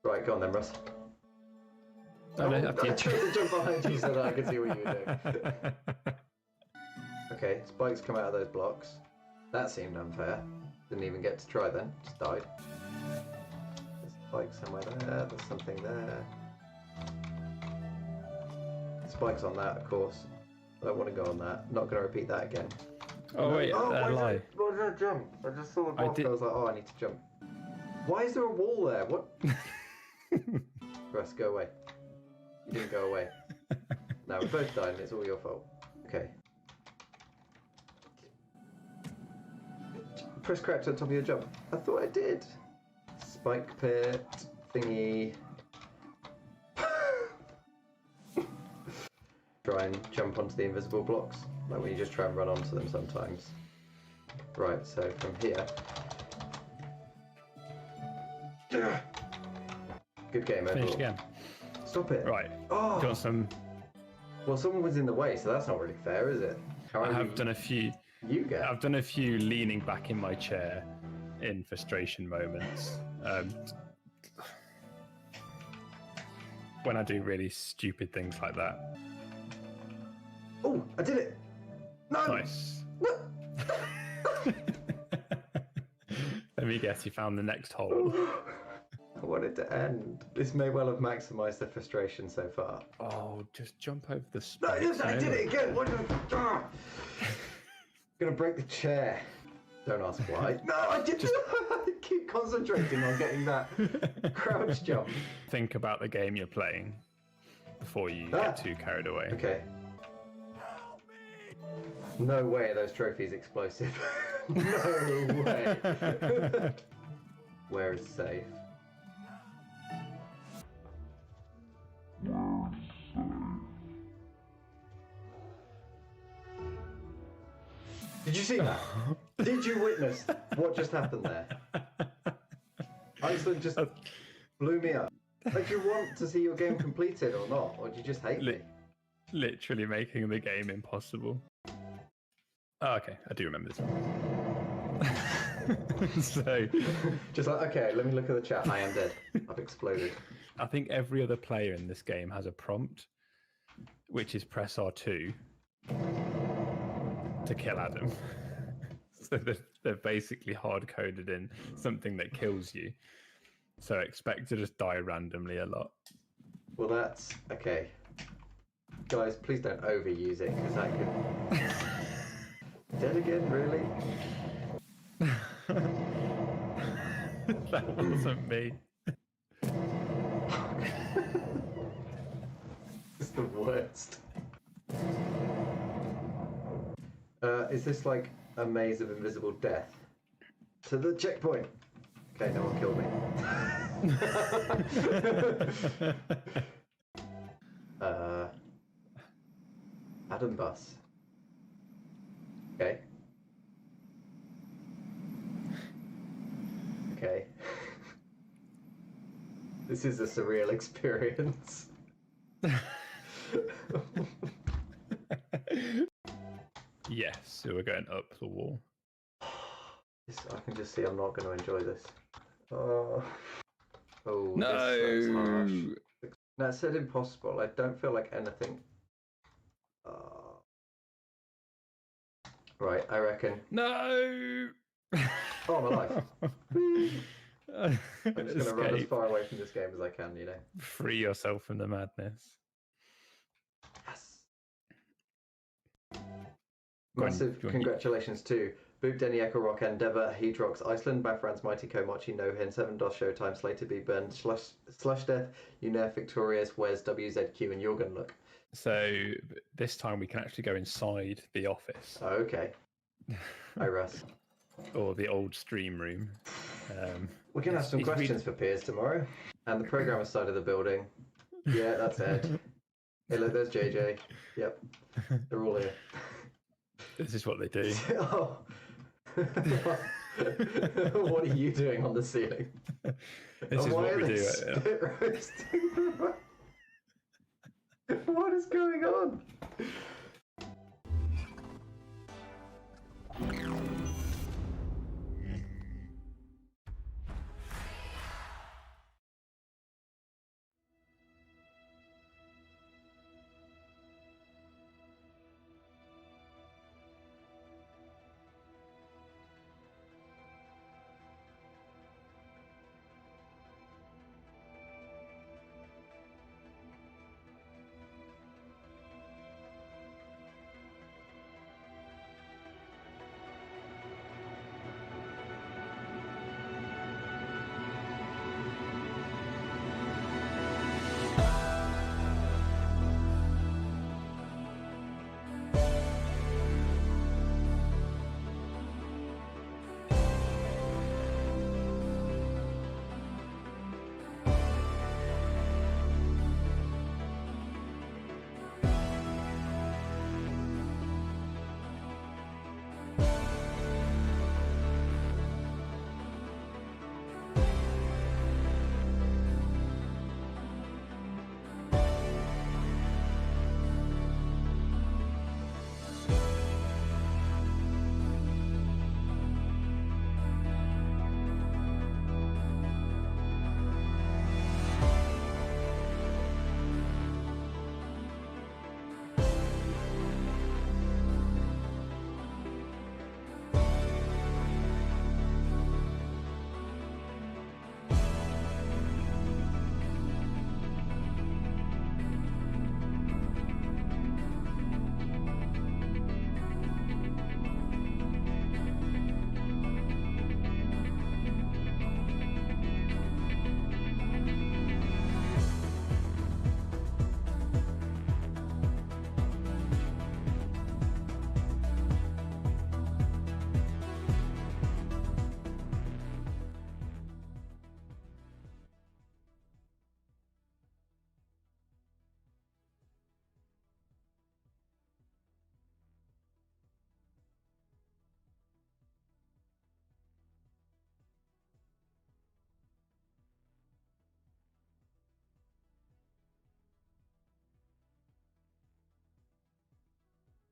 Right, go on then, Russ. No, I up to you. tried to jump behind you so that I could see what you were doing. Okay, spikes come out of those blocks. That seemed unfair. Didn't even get to try then, just died. There's a spike somewhere there, there's something there. Spikes on that, of course. I don't want to go on that. Not going to repeat that again. Oh wait, why lie. Why did I jump? I just saw the block. I was like, oh, I need to jump. Why is there a wall there? What? Russ, go away. You didn't go away. No, we both died and it's all your fault. Okay. Press crouch on top of your jump. I thought I did. Spike pit thingy. Try and jump onto the invisible blocks, like when you just try and run onto them sometimes. Right, so from here. Good game overall. Finish again. Stop it. Right. Oh. Got some. Well, someone was in the way, so that's not really fair, is it? I have done a few. I've done a few leaning back in my chair in frustration moments. When I do really stupid things like that. Oh, I did it! No! Nice. Let me guess, you found the next hole. I want it to end. This may well have maximised the frustration so far. Oh, just jump over the No, spikes. I did it again! What did I... I'm gonna break the chair. Don't ask why. No, I didn't! I keep concentrating on getting that crouch jump. Think about the game you're playing before you get too carried away. Okay. No way are those trophies explosive. No way. Where is safe? Did you see that? Did you witness what just happened there? Iceland just blew me up. Like, do you want to see your game completed or not? Or do you just hate me? Literally making the game impossible. Oh, okay, I do remember this one. So, just like, okay, let me look at the chat. I am dead. I've exploded. I think every other player in this game has a prompt, which is press R2 to kill Adam. So they're basically hard-coded in something that kills you. So expect to just die randomly a lot. Well, that's okay. Guys, please don't overuse it, because that could... Dead again, really? That wasn't me. It's the worst. Is this like a maze of invisible death? To the checkpoint! Okay, no one killed me. Adam bus. Okay. Okay. This is a surreal experience. Yes, so we're going up the wall. I can just see I'm not going to enjoy this. Oh, no! This looks harsh. No, it said impossible. I don't feel like anything. Right, I reckon. No! Oh, my life. I'm just going to run as far away from this game as I can, you know. Free yourself from the madness. Yes. Massive congratulations to Boop Denny Echo Rock Endeavour, Heat Rocks Iceland, Bafran's Mighty Komachi No Hin, 7 DOS Showtime, Slated Be Burned, Slush Death, Uner Victorious, Wes WZQ, and You're Gonna Look. So this time we can actually go inside the office. Oh, okay. Hi, Russ. Or the old stream room. We can have some questions for Piers tomorrow. And the programmer side of the building. Yeah, that's Ed. Hey, look, there's JJ. Yep. They're all here. This is what they do. Oh. What are you doing on the ceiling? This is what we do. Spit roasting?